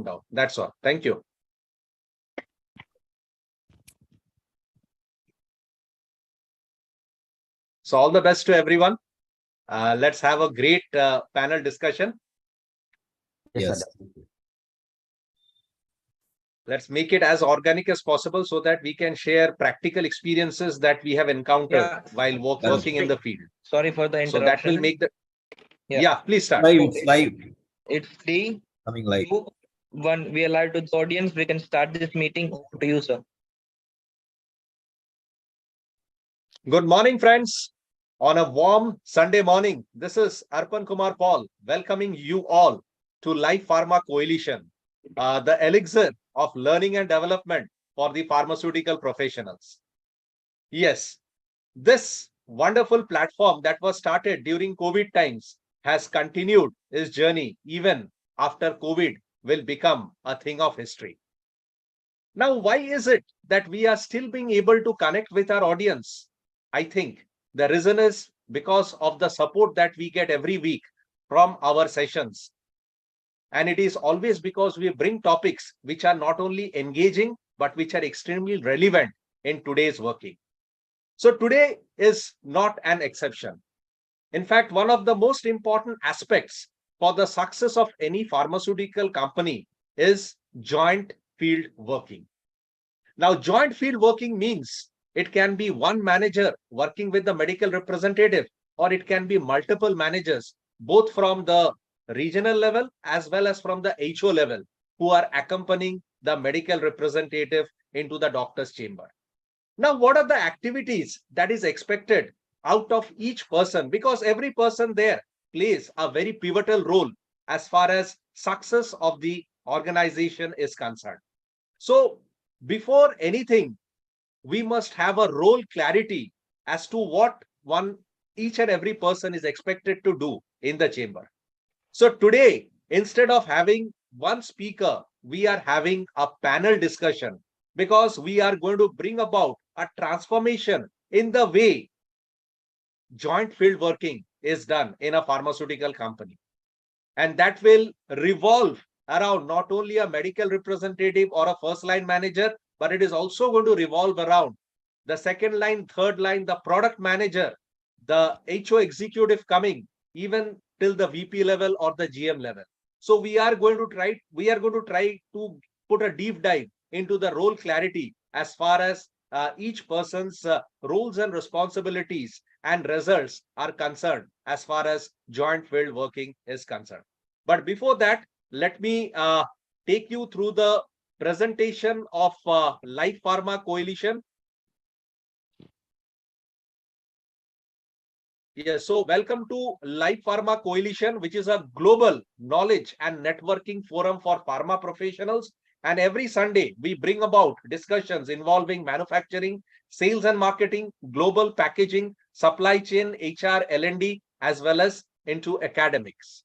countdown. That's all. Thank you. So all the best to everyone. Let's have a great panel discussion. Yes. Let's make it as organic as possible so that we can share practical experiences that we have encountered while working in the field. Sorry for the interruption. So that will make the... Yeah, please start. Live, it's live. It's 3, Coming live. 2, 1. We are live to the audience. We can start this meeting. Over to you, sir. Good morning, friends. On a warm Sunday morning, this is Arpan Kumar Paul welcoming you all to Life Pharma Coalition, the elixir of learning and development for the pharmaceutical professionals. Yes, this wonderful platform that was started during COVID times has continued its journey even after COVID will become a thing of history. Now, why is it that we are still being able to connect with our audience? I think the reason is because of the support that we get every week from our sessions. And it is always because we bring topics which are not only engaging, but which are extremely relevant in today's working. So today is not an exception. In fact, one of the most important aspects for the success of any pharmaceutical company is joint field working. Now, joint field working means it can be one manager working with the medical representative, or it can be multiple managers, both from the regional level as well as from the HO level, who are accompanying the medical representative into the doctor's chamber. Now, what are the activities that is expected out of each person? Because every person there plays a very pivotal role as far as success of the organization is concerned. So before anything, we must have a role clarity as to what each and every person is expected to do in the chamber. So today, instead of having one speaker, we are having a panel discussion, because we are going to bring about a transformation in the way joint field working is done in a pharmaceutical company. And that will revolve around not only a medical representative or a first line manager, but it is also going to revolve around the second line, third line, the product manager, the HO executive coming even till the VP level or the GM level. So we are going to try to put a deep dive into the role clarity as far as each person's roles and responsibilities and results are concerned as far as joint field working is concerned. But before that, let me take you through the presentation of Life Pharma Coalition. Yes, so welcome to Life Pharma Coalition, which is a global knowledge and networking forum for pharma professionals. And every Sunday, we bring about discussions involving manufacturing, sales and marketing, global packaging, supply chain, HR, L&D, as well as into academics.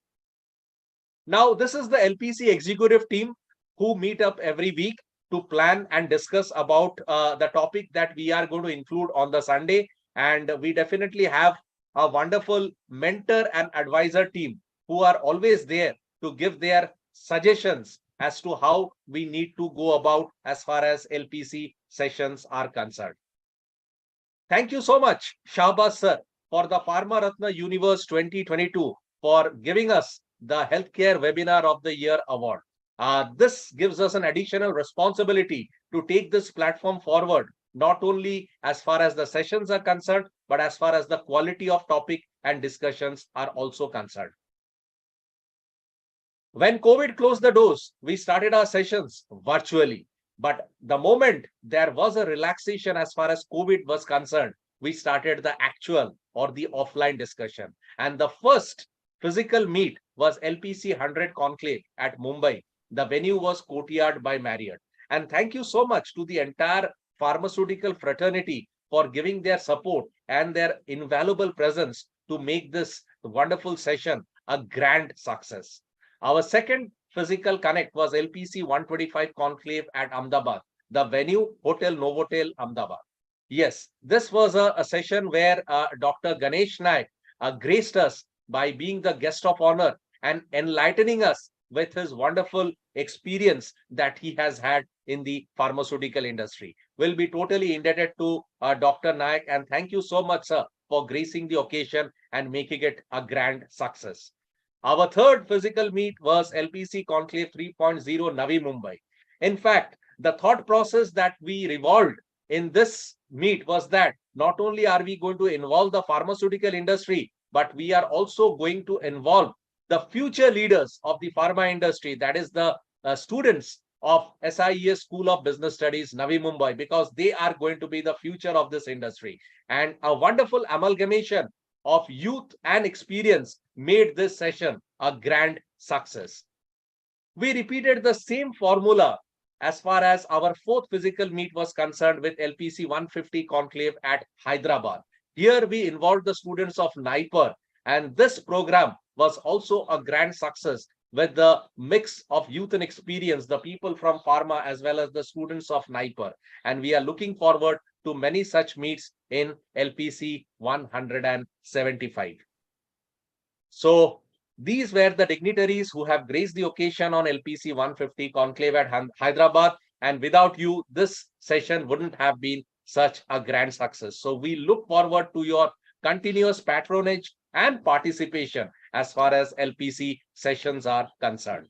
Now, this is the LPC executive team who meet up every week to plan and discuss about the topic that we are going to include on the Sunday. And we definitely have a wonderful mentor and advisor team who are always there to give their suggestions as to how we need to go about as far as LPC sessions are concerned. Thank you so much, Shahbaz sir, for the Pharma Ratna Universe 2022 for giving us the Healthcare Webinar of the Year award. This gives us an additional responsibility to take this platform forward, not only as far as the sessions are concerned, but as far as the quality of topic and discussions are also concerned. When COVID closed the doors, we started our sessions virtually. But the moment there was a relaxation as far as COVID was concerned, we started the actual or the offline discussion. And the first physical meet was LPC 100 Conclave at Mumbai. The venue was Courtyard by Marriott. And thank you so much to the entire pharmaceutical fraternity for giving their support and their invaluable presence to make this wonderful session a grand success. Our second physical connect was LPC 125 Conclave at Ahmedabad, the venue Hotel Novotel, Ahmedabad. Yes, this was a session where Dr. Ganesh Naik graced us by being the guest of honor and enlightening us with his wonderful experience that he has had in the pharmaceutical industry. We'll be totally indebted to Dr. Nayak, and thank you so much, sir, for gracing the occasion and making it a grand success. Our third physical meet was LPC Conclave 3.0 Navi Mumbai. In fact, the thought process that we revolved in this meet was that not only are we going to involve the pharmaceutical industry, but we are also going to involve the future leaders of the pharma industry, that is the students of SIES School of Business Studies, Navi Mumbai, because they are going to be the future of this industry. And a wonderful amalgamation of youth and experience made this session a grand success. We repeated the same formula as far as our fourth physical meet was concerned with LPC 150 Conclave at Hyderabad. Here we involved the students of NIPER, and this program was also a grand success with the mix of youth and experience, the people from pharma as well as the students of NIPER. And we are looking forward to many such meets in LPC 175. So these were the dignitaries who have graced the occasion on LPC 150 Conclave at Hyderabad. And without you, this session wouldn't have been such a grand success. So we look forward to your continuous patronage and participation as far as LPC sessions are concerned.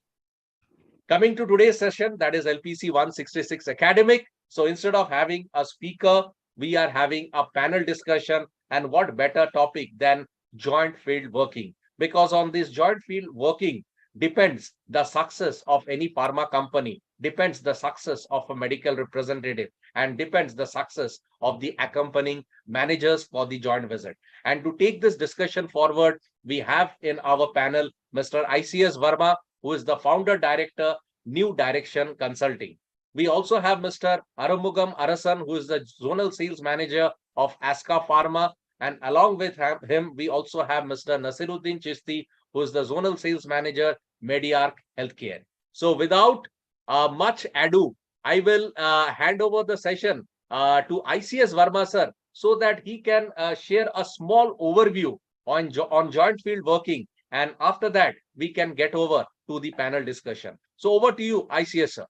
Coming to today's session, that is LPC 166 Academic. So instead of having a speaker, we are having a panel discussion. And what better topic than joint field working? Because on this joint field working depends the success of any pharma company, depends the success of a medical representative, and depends the success of the accompanying managers for the joint visit. And to take this discussion forward, we have in our panel Mr. ICS Verma, who is the founder director, New Direction Consulting. We also have Mr. Arumugam Arasan, who is the zonal sales manager of Aska Pharma. And along with him, we also have Mr. Nasiruddin Chisti, who is the zonal sales manager, Mediarc Healthcare. So without much ado, I will hand over the session to ICS Verma sir, so that he can share a small overview on joint field working. And after that, we can get over to the panel discussion. So over to you, ICS sir.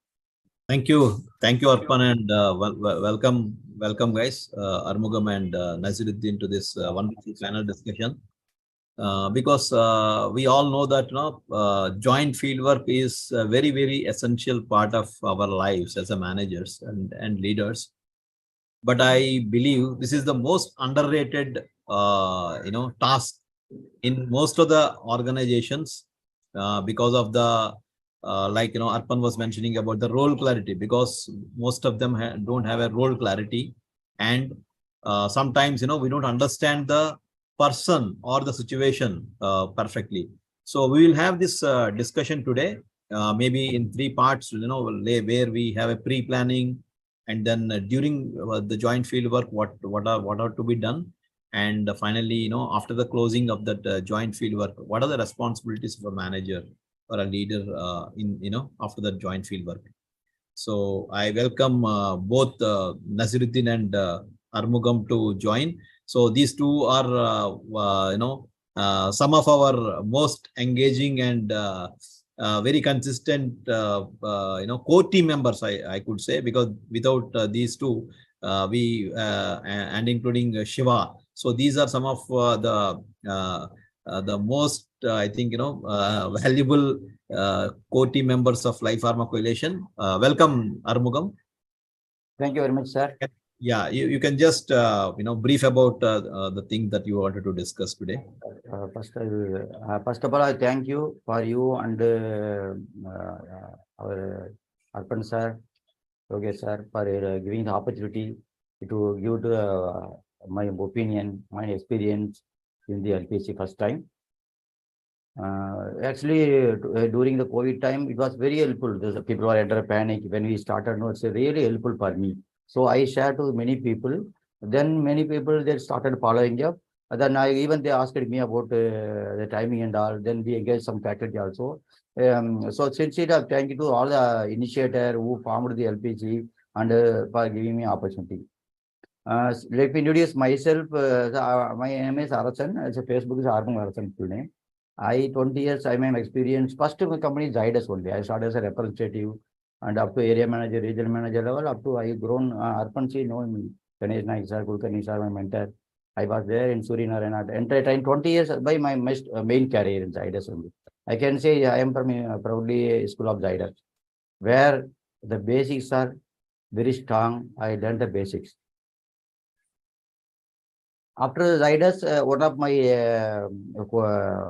Thank you, Arpan, and welcome, guys, Armugam and Nasiruddin to this wonderful panel discussion. Because we all know that joint fieldwork is a very, very essential part of our lives as a managers and leaders. But I believe this is the most underrated task in most of the organizations because of the Arpan was mentioning about the role clarity, because most of them don't have a role clarity, and sometimes we don't understand the person or the situation perfectly. So we will have this discussion today, maybe in 3 parts, where we have a pre-planning, and then during the joint field work, what are to be done, and finally, after the closing of that joint field work, what are the responsibilities of a manager or a leader after the joint field work. So I welcome both Nasiruddin and Armugam to join. So these two are some of our most engaging and very consistent core team members, I could say, because without these two, and including Shiva. So these are some of the most I think valuable core team members of Life Pharma Coalition. Welcome, Armugam. Thank you very much, sir. Yeah, you can just brief about the thing that you wanted to discuss today. First of all, I thank you and our Arpan sir, Yogesh sir, for giving the opportunity to give to my opinion, my experience in the LPC first time. Actually, during the COVID time, it was very helpful. The people were under panic when we started. No, it's really helpful for me. So I shared to many people. Then many people they started following up. And then they asked me about the timing and all. Then we engaged some faculty also. So sincere thank you to all the initiator who formed the LPG and for giving me opportunity. Let me introduce myself. My name is Arasan. It's a Facebook is Arpan Arasan full name. I 20 years I am experienced. First company is Zydus only. I started as a representative and up to area manager, regional manager level, up to I grown Arpan C know me. Ganesh Naik sir, Kulkarni sir, my mentor. I was there in Surinaran at entire time 20 years by my main career in Zydus only. I can say I am from proudly school of Zydus, where the basics are very strong. I learned the basics. After Zydus, one of my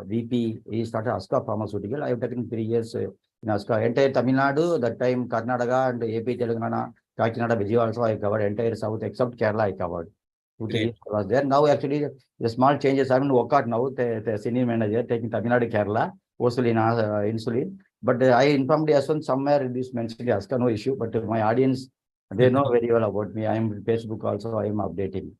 VP, he started Aska Pharmaceutical. I have taken 3 years in Aska. Entire Tamil Nadu, that time Karnataka and AP, Telangana, Kakinada, Vijay also I covered. Entire South except Kerala I covered. 2-3 years I was there. Now actually the small changes. I haven't worked out now. The senior manager taking Tamil Nadu, Kerala, also in insulin. But I informed as well somewhere in this mentioned Aska, no issue. But my audience, they know very well about me. I am Facebook also. I am updating.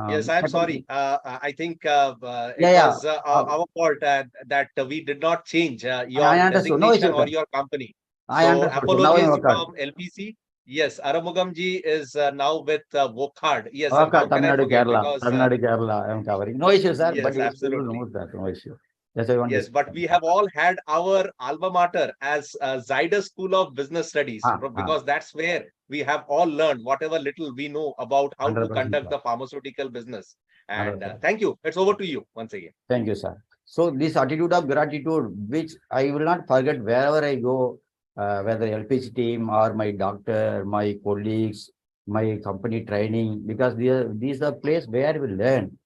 Yes, I'm sorry. I think it yeah. was our fault that we did not change your I understood. No designation issue, or sir. your company. I So understood. So now I apologies work hard. from LPC. Yes, Aramugamji is now with Wokhard. Yes, Work how hard, can Tamil I Nadu, forget? Kerala. Because Tamil Nadu, Kerala. I am covering. No issue, sir. But yes, you people absolutely. know that. No issue. That's why I want Yes, to. but we have all had our alma mater as Zydus School of Business Studies, because that's where we have all learned whatever little we know about how to 100%. conduct the pharmaceutical business. And 100%. thank you. It's over to you once again. Thank you, sir. So this attitude of gratitude, which I will not forget wherever I go, whether LPC team or my doctor, my colleagues, my company training, because these are place where we learn.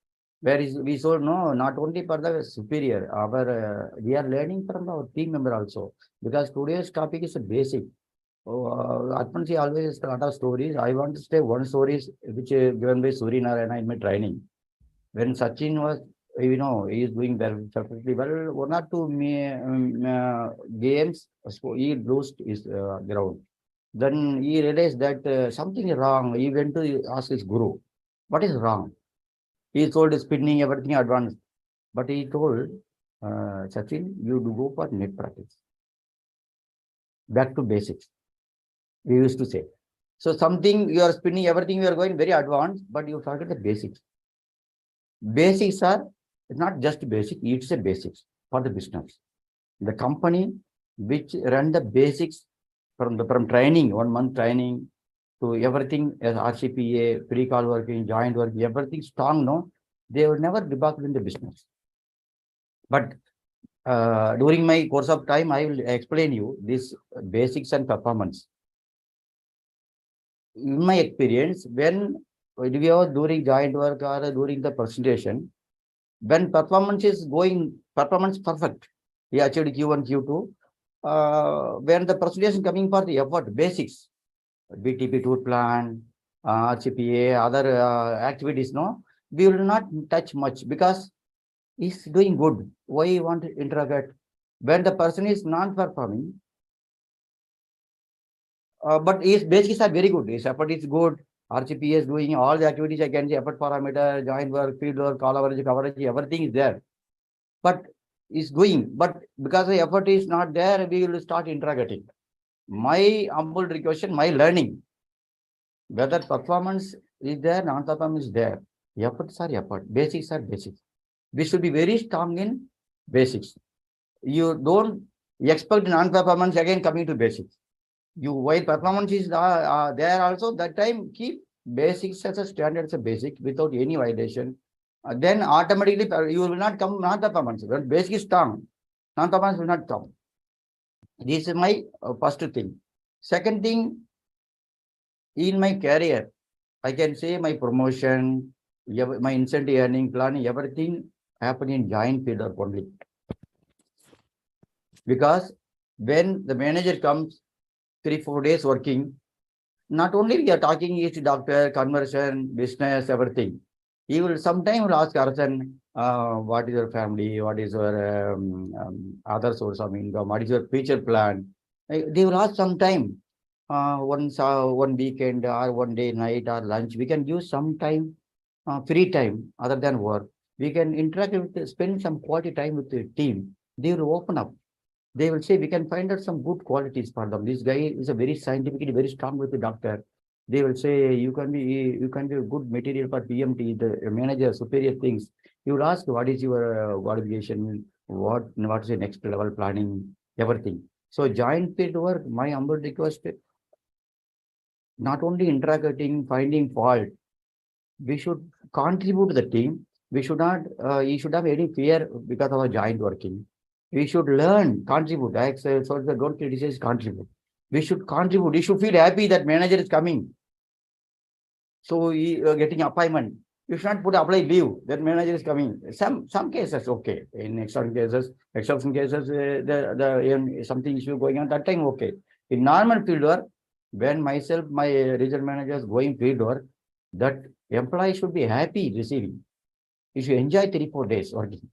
Where is we should know not only for the superior, our we are learning from our team member also. Because today's topic is a basic. Atmanji always has a lot of stories. I want to say one story which given by Suri Narayana in my training. When Sachin was, he is doing very perfectly well. One or two games, so he lost his ground. Then he realized that something is wrong. He went to ask his guru, what is wrong? He told spinning everything advanced. But he told, Sachin, you do go for net practice. Back to basics. We used to say. So something you are spinning everything, you are going very advanced, but you forget the basics. Basics are not just basic, it's a basics for the business. The company which run the basics from training, 1 month training to everything as RCPA, pre-call working, joint working, everything strong, no, they will never debug in the business. But during my course of time, I will explain you this basics and performance. In my experience, when we are doing joint work or during the presentation, when performance is performance perfect, we achieved Q1, Q2. When the presentation coming for the effort, basics, BTP tour plan, RCPA, other activities, no, we will not touch much because he's doing good. Why you want to interrogate? When the person is non-performing, but his basics are very good. His effort is good. RCPA is doing all the activities. I can see effort parameter, joint work, field work, call coverage, everything is there. But is doing. But because the effort is not there, we will start interrogating. My humble request, my learning, whether performance is there, non-performance is there. Efforts are effort. Basics are basics. We should be very strong in basics. You don't expect non-performance again coming to basics. You while performance is there also, that time keep basics as a standard, as a basic without any violation. Then automatically you will not come non-performance. When basic is strong, non-performance will not come. This is my first thing. Second thing, in my career, I can say my promotion, my incentive earning, planning, everything happen in joint field only. Because when the manager comes, 3-4 days working, not only we are talking each doctor, conversion, business, everything. He will sometime ask Arsan, what is your family, what is your other source of income, what is your future plan? They will ask sometime, one weekend or one day night or lunch. We can give some time, free time other than work. We can interact with, spend some quality time with the team. They will open up. They will say we can find out some good qualities for them. This guy is a very scientifically very strong with the doctor. They will say you can be a good material for PMT, the manager, superior things. You will ask what is your qualification, what is the next level planning, everything. So joint field work, my humble request, not only interrogating, finding fault, we should contribute to the team. We should not, you should have any fear because of our joint working. We should learn, contribute. I say, so don't criticize, contribute. We should contribute. You should feel happy that manager is coming. So you are getting appointment. You should not put apply leave. That manager is coming. Some cases okay. In exception cases, something issue going on. That time okay. In normal field work, when myself, my regional managers going field work, that employee should be happy receiving. You should enjoy 3-4 days working.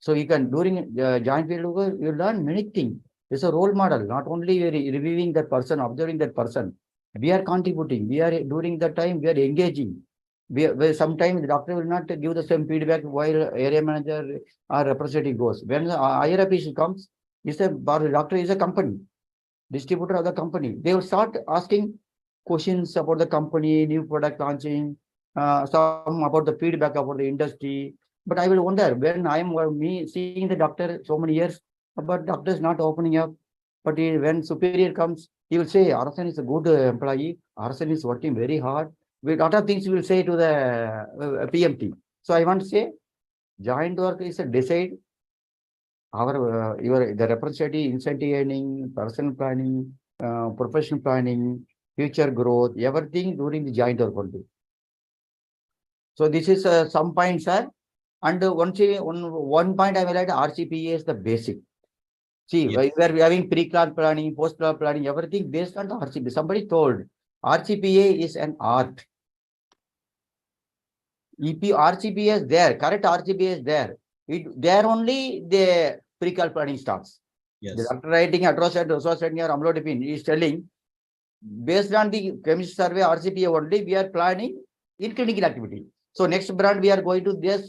So you can during joint field work, you learn many things. It's a role model. Not only reviewing that person, observing that person. We are contributing. We are during that time we are engaging. Sometimes the doctor will not give the same feedback while area manager or representative goes. When the higher official comes, the doctor is a company, distributor of the company. They will start asking questions about the company, new product launching, some about the feedback about the industry. But I will wonder when I am me seeing the doctor so many years, but doctor is not opening up. But when superior comes, he will say, Arsan is a good employee. Arsan is working very hard. A lot of things he will say to the PMT. So I want to say, joint work is a decide our the representative incentive earning, personal planning, professional planning, future growth, everything during the joint work only. So this is some points, sir. And one point I will add, RCPA is the basic. See, Yes. we are having pre-plan planning, post-plan planning, everything based on the RCPA. Somebody told RCPA is an art. If RCPA is there, correct RCPA is there. There only the pre-cal planning starts. Yes. The doctor writing atrocide, dosocide, or amlodipine is telling, based on the chemistry survey RCPA only, we are planning in clinical activity. So next brand we are going to this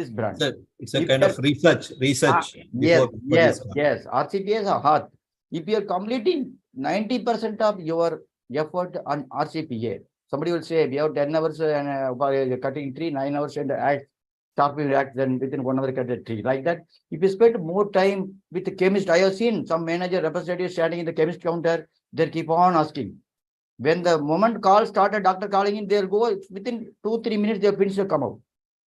brand. It's a kind of research. Yes. RCPA is a heart. If you are completing 90% of your effort on RCPA, somebody will say we have 10 hours and cutting tree, 9 hours and sharpening act, then within 1 hour cut the tree. Like that, if you spend more time with the chemist, I have seen some manager representative standing in the chemist counter, they keep on asking. When the moment call started, doctor calling in, they'll go within 2-3 minutes, they'll finish, they'll come out.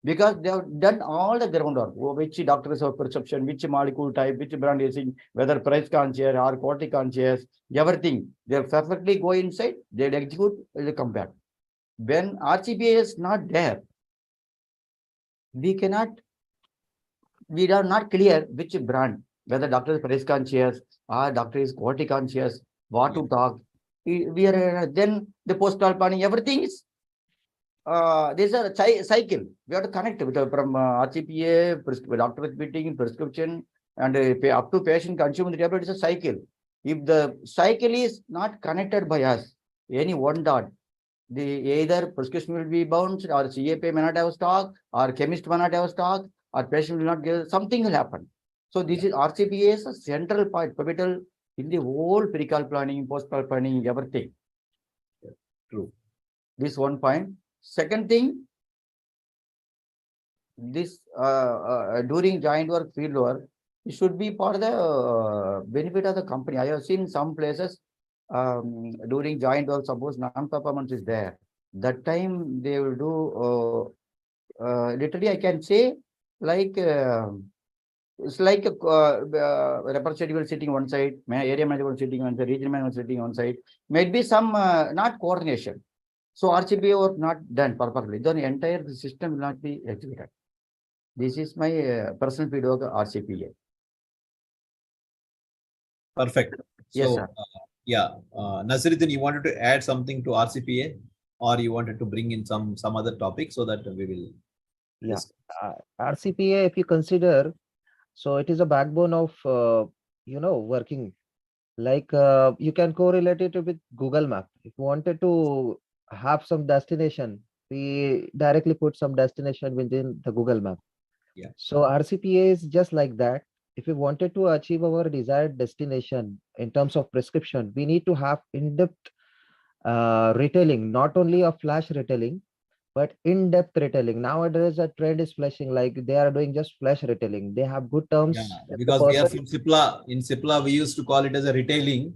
Because they have done all the groundwork, which doctors have perception, which molecule type, which brand is in, whether price conscious or quality conscious, everything. They'll perfectly go inside, they'll execute, they'll come back. When RCPA is not there, we are not clear which brand, whether doctor is price conscious or doctor is quality conscious, what to talk. We are then the postal planning, everything is there's a cycle. We have to connect with from RCPA, doctor with meeting, prescription, and up to patient consumer tablet is a cycle. If the cycle is not connected by us, any one dot, the either prescription will be bounced, or CAP may not have stock, or chemist may not have stock, or patient will not get, something will happen. So this is RCPA is a central point, pivotal in the whole pre-cal planning, post-cal planning, everything. True. This one point. Second thing, this during joint work, field work, it should be for the benefit of the company. I have seen some places during joint work, suppose non-performance is there. That time they will do literally I can say like it's like a representative sitting one side, area manager sitting on the regional manager sitting on side. Maybe some not coordination. So RCPA work not done perfectly. Then the entire system will not be executed. This is my personal feedback of RCPA. Perfect. Yes, So, sir. Nasiruddin, you wanted to add something to RCPA, or you wanted to bring in some other topic so that we will. Yeah, RCPA, if you consider, so it is a backbone of working. Like you can correlate it with Google Map. If you wanted to have some destination, we directly put some destination within the Google Map. Yeah. So RCPA is just like that. If we wanted to achieve our desired destination in terms of prescription, we need to have in-depth retailing, not only a flash retailing, but in-depth retailing. Nowadays, a trend is flashing, like they are doing just flash retailing. They have good Yeah, terms. If the because we are person, from Sipla. In Sipla, we used to call it as a retailing.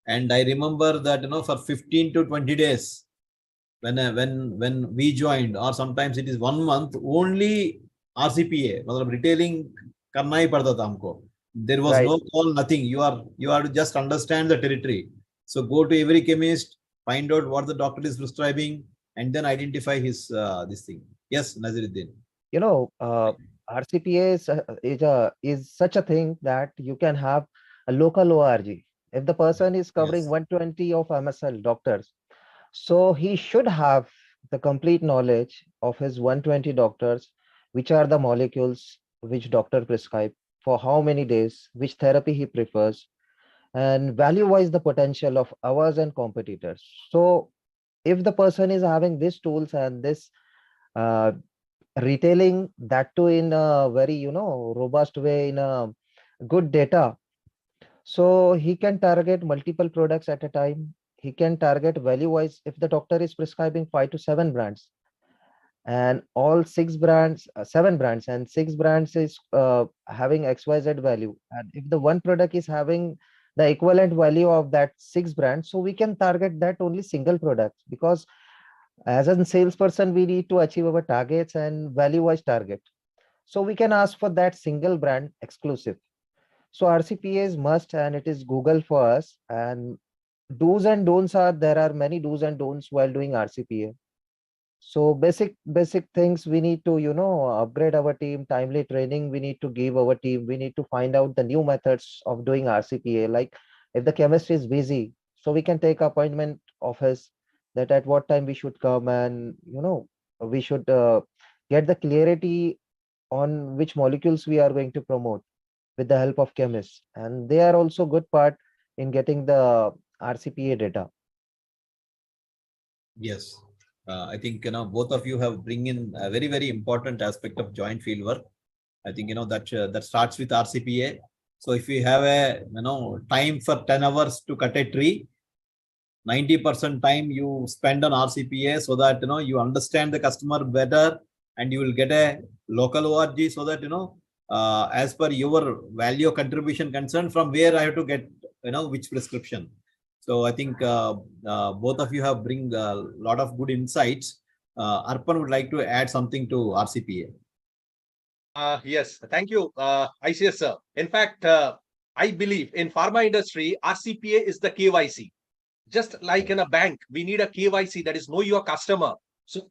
And I remember that, for 15 to 20 days, when we joined, or sometimes it is 1 month, only RCPA, मतलब retailing करना ही पड़ता था हमको. There was right, no call, nothing. You are to just understand the territory. So go to every chemist, find out what the doctor is prescribing, and then identify his this thing. Yes, Naziruddin. you know, RCPA is such a thing that you can have a local ORG. If the person is covering Yes. 120 of MSL doctors, so he should have the complete knowledge of his 120 doctors, which are the molecules which doctor prescribe, for how many days, which therapy he prefers, and value-wise the potential of ours and competitors. So if the person is having these tools and this uh, retailing, that too in a very, robust way, in a good data, so he can target multiple products at a time. He can target value-wise. If the doctor is prescribing 5 to 7 brands, and all 6 brands, 7 brands, and 6 brands is having XYZ value, and if the one product is having the equivalent value of that 6 brands, so we can target that only single product, because as a salesperson, we need to achieve our targets and value-wise target. So we can ask for that single brand exclusive. So RCPA is must, and it is Google for us. And do's and don'ts are, there are many do's and don'ts while doing RCPA. So basic things we need to, upgrade our team, timely training we need to give our team. We need to find out the new methods of doing RCPA. Like if the chemist is busy, so we can take appointment of his, that at what time we should come, and we should get the clarity on which molecules we are going to promote with the help of chemists, and they are also good part in getting the RCPA data. Yes. I think, both of you have bring in a very, very important aspect of joint field work. I think, that starts with RCPA. So if we have a, time for 10 hours to cut a tree, 90% time you spend on RCPA, so that, you understand the customer better, and you will get a local ORG, so that, as per your value contribution concern, from where I have to get, which prescription. So I think both of you have bring a lot of good insights. Arpan would like to add something to RCPA. Yes, thank you, ICS sir. In fact, I believe in pharma industry, RCPA is the KYC. Just like in a bank, we need a KYC, that is know your customer. So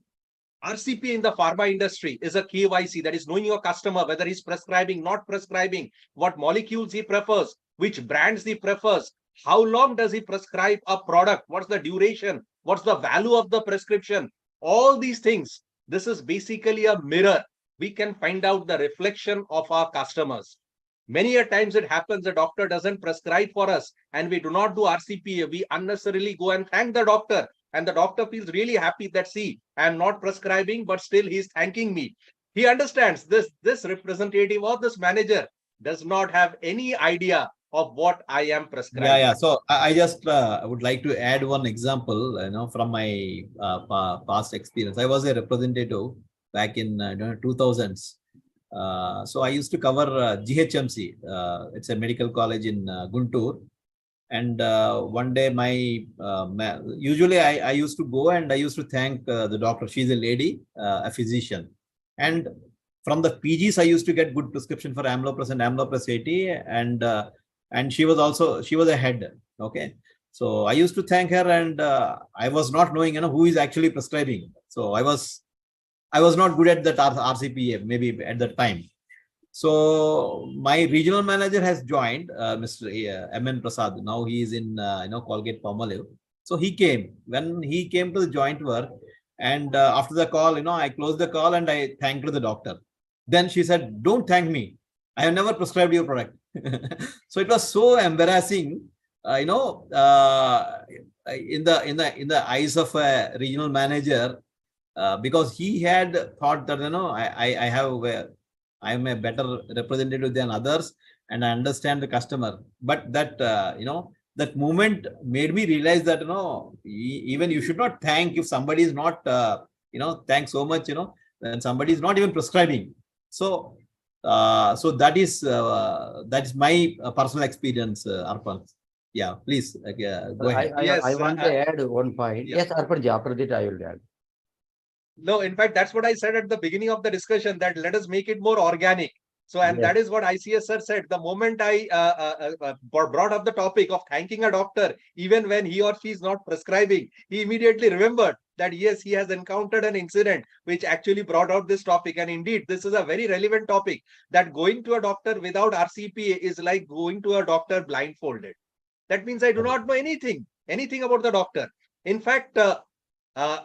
RCPA in the pharma industry is a KYC, that is knowing your customer, whether he's prescribing, not prescribing, what molecules he prefers, which brands he prefers, how long does he prescribe a product, what's the duration, what's the value of the prescription, all these things. This is basically a mirror. We can find out the reflection of our customers. Many a times it happens the doctor doesn't prescribe for us and we do not do RCPA. We unnecessarily go and thank the doctor, and the doctor feels really happy that, see, I'm not prescribing, but still he's thanking me. He understands this representative or this manager does not have any idea of what I am prescribing. Yeah. So I just would like to add one example, from my past experience. I was a representative back in 2000s. So I used to cover GHMC. It's a medical college in Guntur. And one day, usually I used to go and I used to thank the doctor. She's a lady, a physician. And from the PGs, I used to get good prescription for Amlopress and Amlopress 80. And she was a head. Okay. So I used to thank her, and I was not knowing, who is actually prescribing. So I was not good at that RCPA, maybe at that time. So my regional manager has joined, Mr. M.N. Prasad. Now he is in, Colgate Palmolive. So he came. When he came to the joint work, and after the call, I closed the call and I thanked the doctor. Then she said, "Don't thank me. I have never prescribed your product." So it was so embarrassing, in the eyes of a regional manager, because he had thought that, I am a better representative than others, and I understand the customer. But that, that moment made me realize that, even you should not thank if somebody is not Thanks so much, when somebody is not even prescribing. So, so that is my personal experience, Arpan. Yeah, please go ahead. I want to add one point. Yeah. Yes, Arpanji, after that I will add. No, in fact, that's what I said at the beginning of the discussion, that let us make it more organic. So, and that is what ICS sir said. The moment I brought up the topic of thanking a doctor, even when he or she is not prescribing, he immediately remembered that yes, he has encountered an incident which actually brought out this topic. And indeed, this is a very relevant topic, that going to a doctor without RCPA is like going to a doctor blindfolded. That means I do not know anything about the doctor. In fact,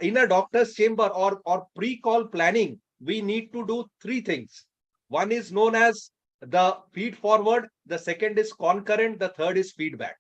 in a doctor's chamber or pre-call planning, we need to do three things. One is known as the feed forward, the second is concurrent, the third is feedback.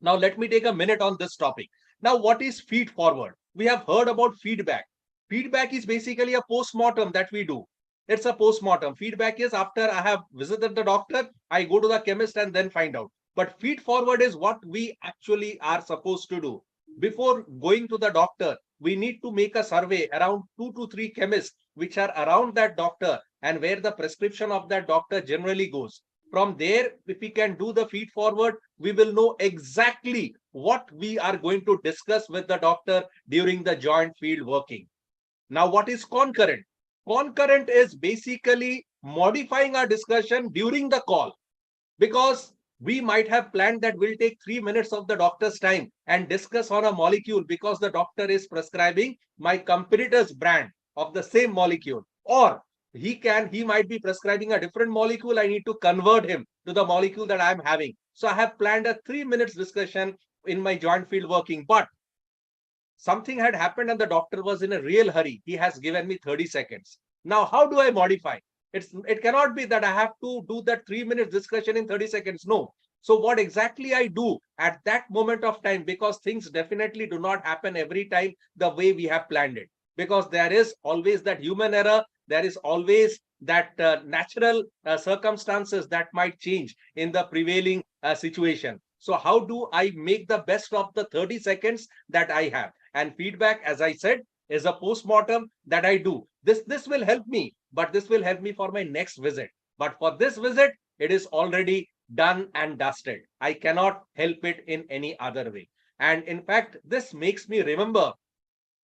Now, let me take a minute on this topic. Now, what is feed forward? We have heard about feedback. Feedback is basically a post-mortem that we do. It's a post-mortem. Feedback is after I have visited the doctor, I go to the chemist and then find out. But feed forward is what we actually are supposed to do. Before going to the doctor, we need to make a survey around 2 to 3 chemists which are around that doctor and where the prescription of that doctor generally goes. From there, if we can do the feed forward, we will know exactly what we are going to discuss with the doctor during the joint field working. Now, what is concurrent? Concurrent is basically modifying our discussion during the call, because we might have planned that we'll take 3 minutes of the doctor's time and discuss on a molecule because the doctor is prescribing my competitor's brand of the same molecule, or he might be prescribing a different molecule. I need to convert him to the molecule that I'm having. So I have planned a 3 minutes discussion in my joint field working, but something had happened and the doctor was in a real hurry. He has given me 30 seconds. Now, how do I modify? It cannot be that I have to do that 3 minutes discussion in 30 seconds. No. So what exactly I do at that moment of time, because things definitely do not happen every time the way we have planned it, because there is always that human error. There is always that natural circumstances that might change in the prevailing situation. So how do I make the best of the 30 seconds that I have? And feedback, as I said, is a post-mortem that I do. This will help me, but this will help me for my next visit. But for this visit, it is already done and dusted. I cannot help it in any other way. And in fact, this makes me remember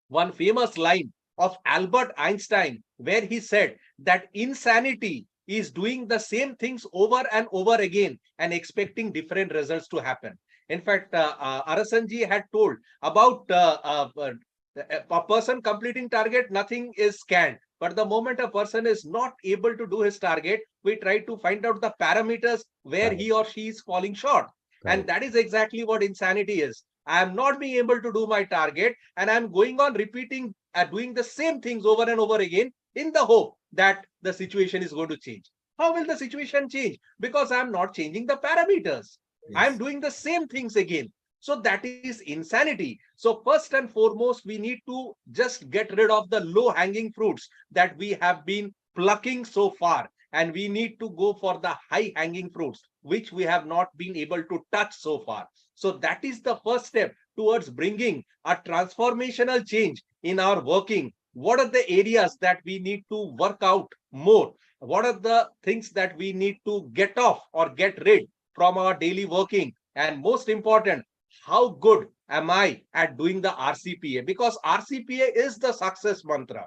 one famous line of Albert Einstein, where he said that insanity is doing the same things over and over again and expecting different results to happen. In fact, Arasanji had told about a person completing target, nothing is scanned. But the moment a person is not able to do his target, we try to find out the parameters where he or she is falling short. And that is exactly what insanity is. I am not being able to do my target, and I'm going on repeating doing the same things over and over again in the hope that the situation is going to change. How will the situation change? Because I'm not changing the parameters. Yes. I'm doing the same things again. So that is insanity. So first and foremost, we need to just get rid of the low-hanging fruits that we have been plucking so far. And we need to go for the high-hanging fruits, which we have not been able to touch so far. So that is the first step towards bringing a transformational change in our working. What are the areas that we need to work out more? What are the things that we need to get off or get rid from our daily working? And most important, how good am I at doing the RCPA? Because RCPA is the success mantra.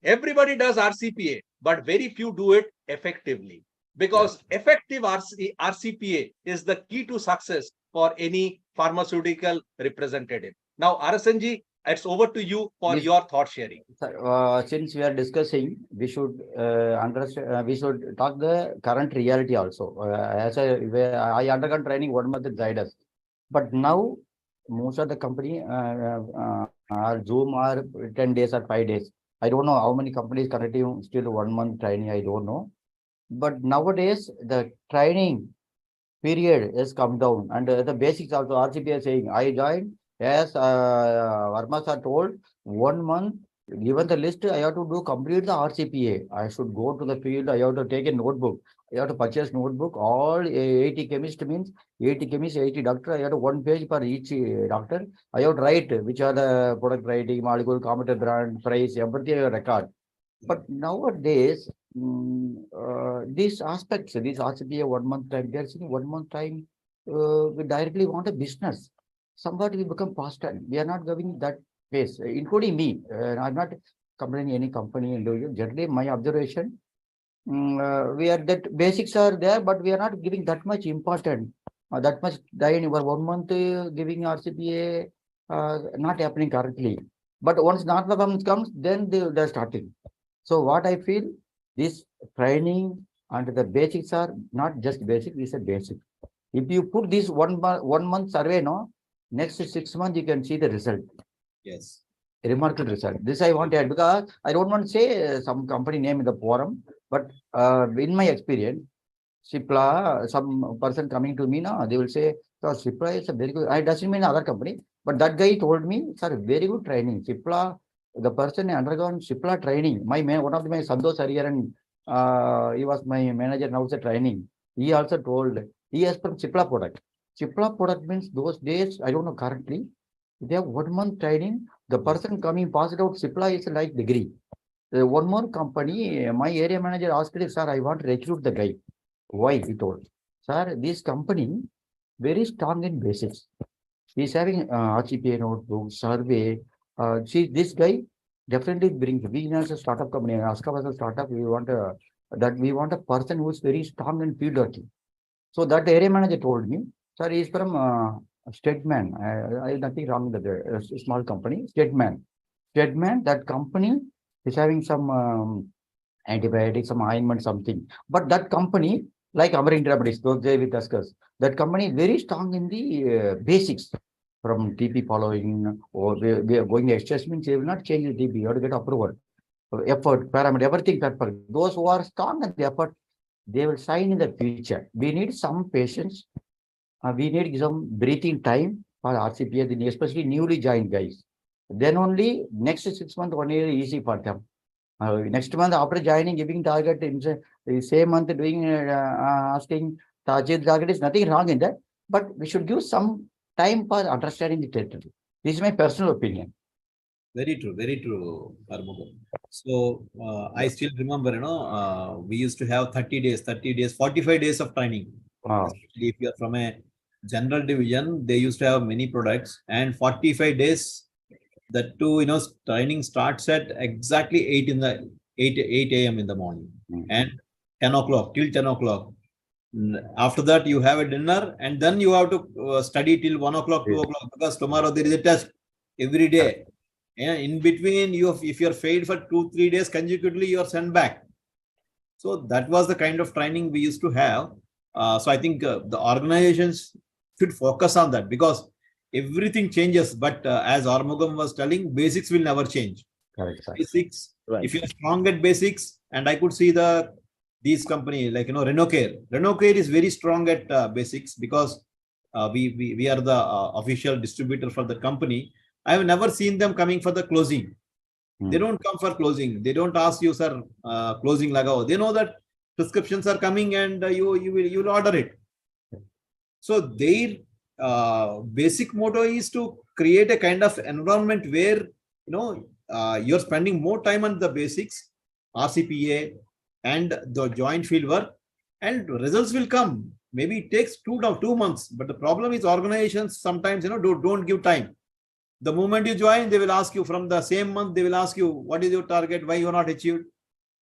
Everybody does RCPA, but very few do it effectively. Because effective RCPA is the key to success for any pharmaceutical representative. Now, Arasanji, it's over to you for your thought sharing. Since we are discussing, we should understand. We should talk the current reality also. As I undergone training 1 month in Zydus, but now most of the company are Zoom or 10 days or 5 days. I don't know how many companies connecting still 1 month training. I don't know, but nowadays the training period has come down, and the basics also RCPA saying I joined. Yes, Verma sir told 1 month Given the list, I have to do complete the RCPA. I should go to the field. I have to take a notebook. I have to purchase notebook. All 80 chemist means 80 chemist, 80 doctor. I have to 1 page for each doctor. I have to write which are the product writing, molecule, competitor brand, price, everything I have to record. But nowadays, these aspects, these RCPA 1 month time, they're saying 1 month time, we directly want a business. Somebody will become past time. We are not giving that pace, including me. I'm not complaining any company individual. Generally, my observation, we are that basics are there, but we are not giving that much important, that much die in your 1 month giving RCPA, not happening correctly. But once not comes, then they're starting. So what I feel, this training and the basics are not just basic, this is a basic. If you put this 1 month survey, no, next 6 months you can see the result. Yes. Remarkable result. This I want to add because I don't want to say some company name in the forum, but in my experience, Cipla, some person coming to me now, they will say, "Sir, Cipla is a very good." I doesn't mean other company, but that guy told me, "Sir, very good training. Cipla, the person undergone Cipla training. My man, one of my Santosh Arier, and he was my manager now. The training. He also told he has from Cipla product. Cipla product means those days. I don't know currently. They have 1 month training. The person coming passed out Cipla is like degree. One more company, my area manager asked me, "Sir, I want to recruit the guy." Why? He told, "Sir, this company very strong in basics. He's having RCPA notebook, survey. See, this guy definitely brings. We as a startup company, Aska was a startup. We want a person who is very strong in field working." So that area manager told me, "Sir, he's from Stateman. I have nothing wrong with the small company, Stateman. Stateman, that company is having some antibiotics, some ointment, something. But that company, like our Intermediates, those day we discussed, that company is very strong in the basics from TP following or we are going excess means they will not change the TP. You have to get approval. Effort, parameter, everything perfect. Those who are strong in the effort, they will shine in the future. We need some patience. We need some breathing time for RCPA, especially newly joined guys. Then only next 6 months, 1 year easy for them. Next month after joining, giving target in the same month doing asking target is nothing wrong in that, but we should give some time for understanding the territory. This is my personal opinion. Very true, Armugam. So I still remember, we used to have 30 days, 45 days of training. Especially if you are from a general division, they used to have many products and 45 days. That too, training starts at exactly 8 a.m. in the morning and 10 o'clock till 10 o'clock. After that, you have a dinner and then you have to study till 1 o'clock, 2 o'clock because tomorrow there is a test every day. And in between, if you're failed for 2-3 days consecutively, you are sent back. So that was the kind of training we used to have. So I think the organizations should focus on that because everything changes. But as Armugam was telling, basics will never change. Correct. Basics. Right. If you're strong at basics, and I could see these companies like Renocare. Renocare is very strong at basics because we are the official distributor for the company. I have never seen them coming for the closing. They don't come for closing. They don't ask you, sir, closing lagao. They know that prescriptions are coming and you will order it. So their basic motto is to create a kind of environment where you're spending more time on the basics, RCPA, and the joint field work, and results will come. Maybe it takes 2 months, but the problem is organizations sometimes don't give time. The moment you join, they will ask you from the same month. They will ask you what is your target, why you are not achieved.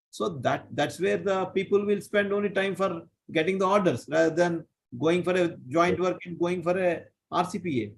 So that's where the people will spend only time for getting the orders rather than going for a joint work and going for a RCPA.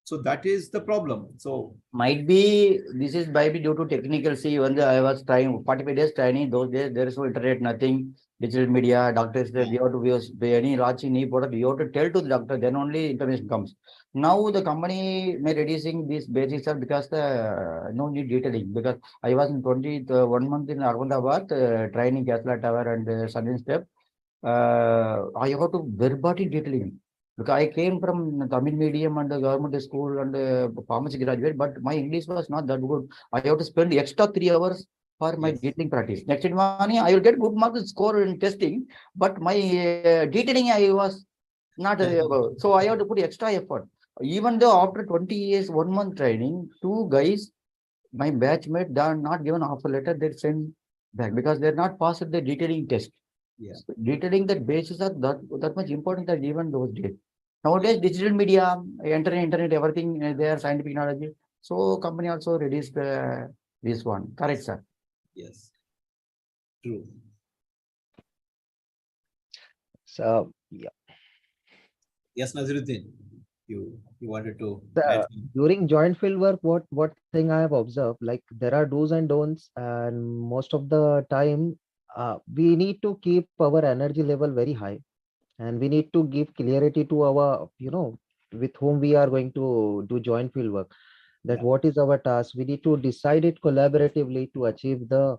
So that is the problem. So might be this is maybe due to technical. See, when I was trying 45 days training, those days there is no internet, nothing, digital media, doctors, we have to use any launching new product, you have to tell to the doctor, then only information comes. Now the company may reducing these basics are because the no need detailing. Because I was in 1 month in Ahmedabad training Casla Tower and Sunny Step. I have to verbatim detailing. Because I came from Tamil medium and the government school and pharmacy graduate, but my English was not that good. I have to spend extra 3 hours for my Yes. detailing practice. Next morning, I will get good marks score in testing, but my detailing I was not so I have to put extra effort. Even though after 20 years, 1 month training, two guys, my batchmate, they are not given offer letter, they send back because they're not passed the detailing test. Yeah. Detailing that basis are that much important that even those days. Nowadays, digital media, internet, everything there, scientific knowledge. So company also reduced this one. Correct, sir. Yes. True. So yeah, Yes, Naziruddin, you wanted to add the some? during joint field work, what thing I have observed, like there are do's and don'ts, and most of the time, we need to keep our energy level very high, and we need to give clarity to our, with whom we are going to do joint field work. That Yeah. what is our task? We need to decide it collaboratively to achieve the,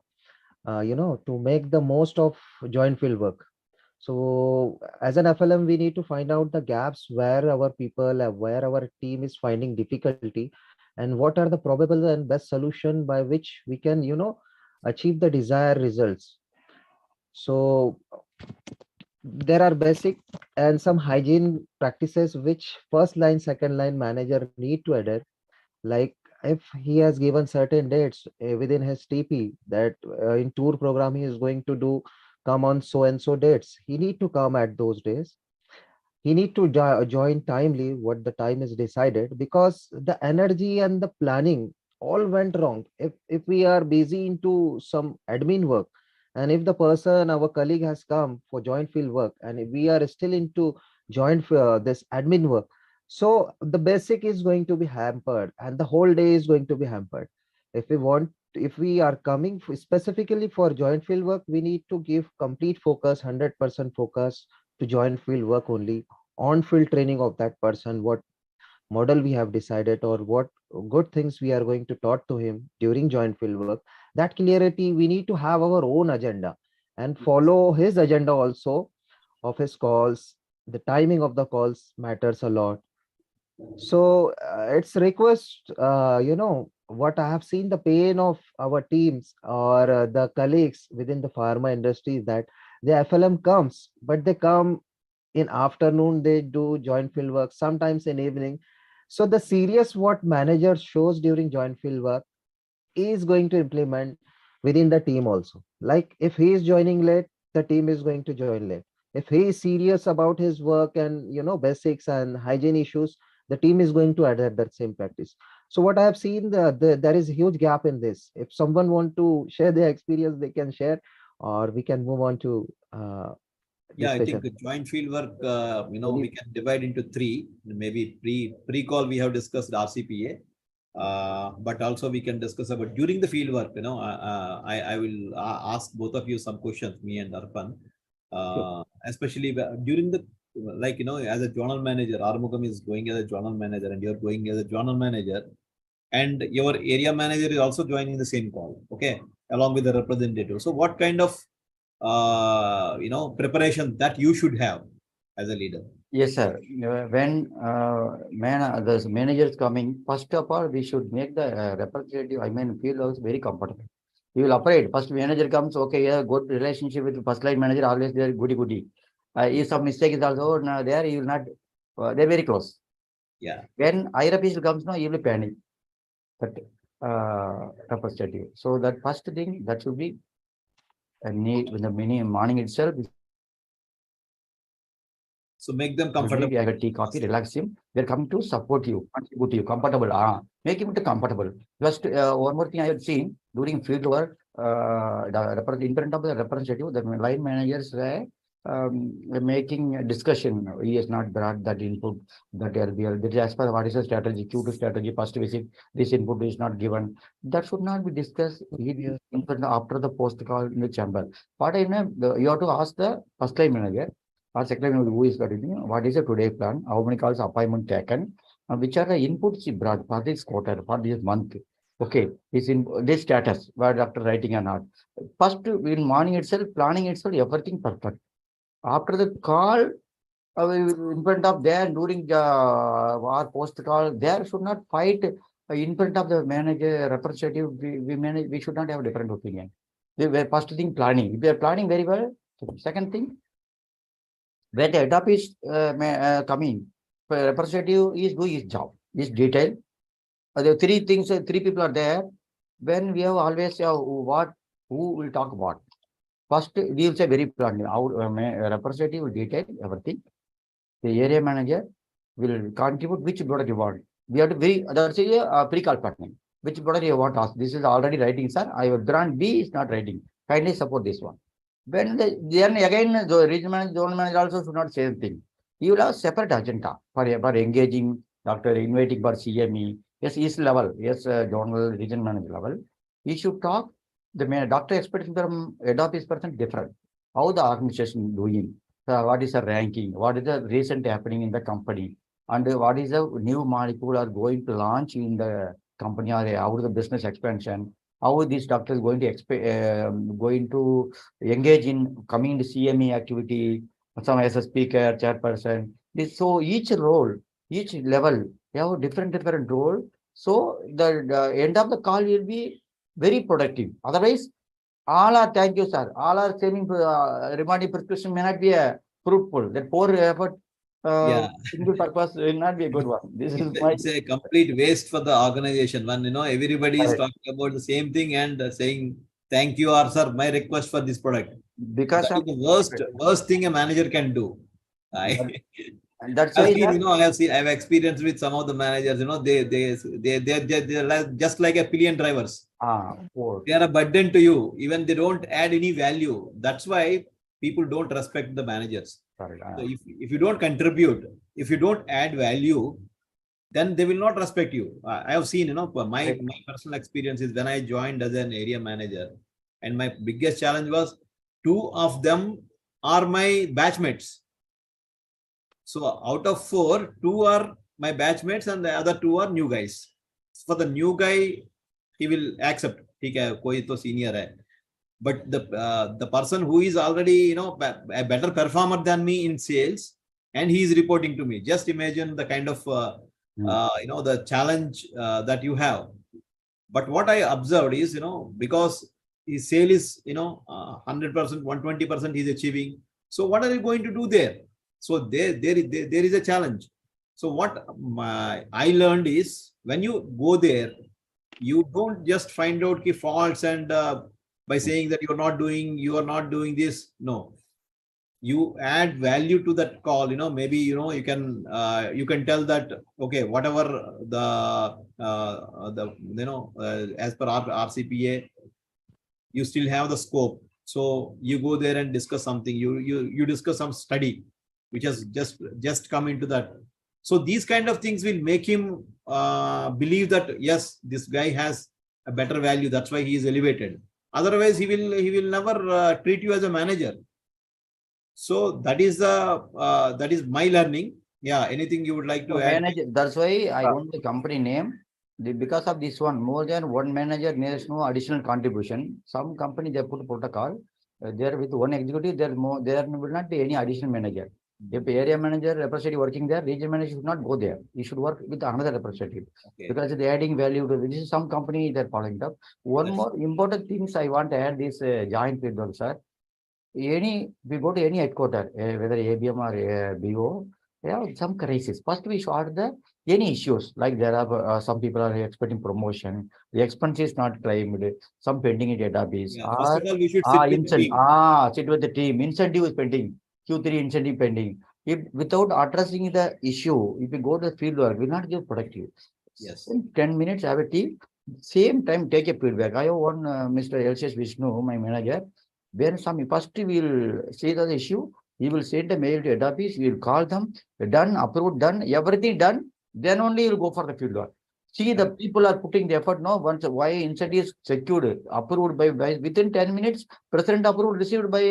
to make the most of joint field work. So as an FLM, we need to find out the gaps where our people, where our team is finding difficulty, and what are the probable and best solution by which we can, achieve the desired results. So there are basic and some hygiene practices which first line, second line manager need to adhere. Like if he has given certain dates within his TP that in tour program he is going to do come on so and so dates, he need to come at those days. He need to join timely what the time is decided, because the energy and the planning all went wrong. If we are busy into some admin work, and if the person, our colleague, has come for joint field work, and if we are still into joint this admin work, so the basic is going to be hampered and the whole day is going to be hampered. If we are coming specifically for joint field work, we need to give complete focus, 100% focus to joint field work only, on field training of that person, what model we have decided or what good things we are going to taught to him during joint field work. That clarity, we need to have our own agenda and follow his agenda also of his calls. The timing of the calls matters a lot. So it's request, what I have seen, the pain of our teams or the colleagues within the pharma industry is that the FLM comes, but they come in afternoon, they do joint field work, sometimes in evening. So the serious what manager shows during joint field work is going to implement within the team also. Like if he is joining late, the team is going to join late. If he is serious about his work and basics and hygiene issues, the team is going to adhere that same practice. So what I have seen, there is a huge gap in this. If someone want to share their experience, they can share, or we can move on to Yeah, I think discussion. the joint field work, we Any- can divide into three. Maybe pre-call we have discussed RCPA, but also we can discuss about during the field work. I will ask both of you some questions, me and Arpan, Sure. especially during the, like, as a journal manager, Armugam is going as a journal manager and you're going as a journal manager, and your area manager is also joining the same call, okay, along with the representative. So what kind of preparation that you should have as a leader? Yes, sir. When the manager is coming, first of all, we should make the representative, I mean, feel us very comfortable. We will operate. First manager comes, okay, yeah, good relationship with the first line manager, always there, goody goody. If some mistake is also there, you will not, they're very close. Yeah. When higher official comes, no, you will panic. That representative. So that first thing, that should be a need in the morning itself. So make them We comfortable. have a tea, coffee, relax him. They're coming to support you, contribute to you, comfortable. Make him comfortable. Just one more thing I had seen during field work, in front of the representative, the line managers were making a discussion. He has not brought that input that earlier. That is as per what is the strategy, Q2 strategy, first visit, this input is not given. That should not be discussed in front after the post call in the chamber. What I know, you have to ask the first line manager or secretary who is continuing, what is the today plan, how many calls appointment taken, which are the inputs he brought for this quarter, for this month. Okay, this in this status, what after writing or not. First, in morning itself, planning itself, everything perfect. After the call, in front of there during our post call, there should not fight in front of the manager, representative. We should not have a different opinion. First thing, planning. If we are planning very well. Second thing, when the adopt is coming, representative is doing his job, is detail. The three things, three people are there. When we have always who will talk what. First, we will say very plainly. Our representative will detail everything. The area manager will contribute which product you want. We have to that's a pre-call planning. Which product you want to ask. This is already writing, sir. I will grant B is not writing. Kindly support this one. Then again, the regional manager, zone manager also should not say anything. He will have separate agenda for engaging doctor, inviting for CME. Yes, east level. Yes, zonal regional manager level. He should talk. The doctor expectation from head office person different. How the organization doing? What is the ranking? What is the recent happening in the company? And what is the new molecule are going to launch in the company, or how is the business expansion? How these doctors going to engage in coming to CME activity, some as a speaker, chairperson. So each role, each level, they have a different role. So the end of the call will be very productive. Otherwise, all are thank you, sir. All are saving reminding prescription may not be a fruitful. That poor effort, single purpose will not be a good one. This is my. It's a complete waste for the organization. When everybody is Correct. talking about the same thing and saying thank you or sir, my request for this product. Because That of is the worst thing a manager can do. and that's I've why seen, I've experienced with some of the managers, they're just like a pillion drivers. poor. They are a burden to you, even they don't add any value. That's why people don't respect the managers. Sorry, So if you don't contribute, if you don't add value, then they will not respect you. I have seen, my personal experience is when I joined as an area manager, and my biggest challenge was 2 of them are my batchmates. So out of 4, 2 are my batchmates and the other 2 are new guys. For the new guy, he will accept. Koi to senior hai. But the person who is already a better performer than me in sales, and he is reporting to me. Just imagine the kind of the challenge that you have. But what I observed is because his sale is 100%, 120% he's achieving. So what are you going to do there? So there is a challenge. So what I learned is when you go there, you don't just find out key faults and by saying that you are not doing this. No, you add value to that call. Maybe you can tell that okay, whatever as per our RCPA, you still have the scope. So you go there and discuss something. You discuss some study which has just come into that. So these kind of things will make him believe that yes, this guy has a better value. That's why he is elevated. Otherwise, he will never treat you as a manager. So that is my learning. Yeah. Anything you would like to add? Manager, that's why I don't know the company name. Because of this one, more than one manager, there's no additional contribution. Some company they put protocol. There with one executive, there will not be any additional manager. If area manager representative working there, regional manager should not go there. He should work with another representative because they're adding value to this. Is some company they're following up. One more important things I want to add this joint feedback, sir. We go to any headquarter, whether ABM or BO, they have some crisis. First, we sort any issues like there are some people are expecting promotion, the expense is not claimed, some pending in database. First of all, we should sit with the team. Sit with the team. Incentive is pending. Q3 incentive pending. If without addressing the issue, if you go to the field work, will not give productive. Yes. In 10 minutes, have a team. Same time, take a feedback. I have one Mr. LCS Vishnu, my manager. When first we will see the issue, he will send a mail to head office, we will call them, done, approved, done, everything done, then only you will go for the field work. See, the people are putting the effort now. Once why incentive is secured, approved by within 10 minutes, president approved, received by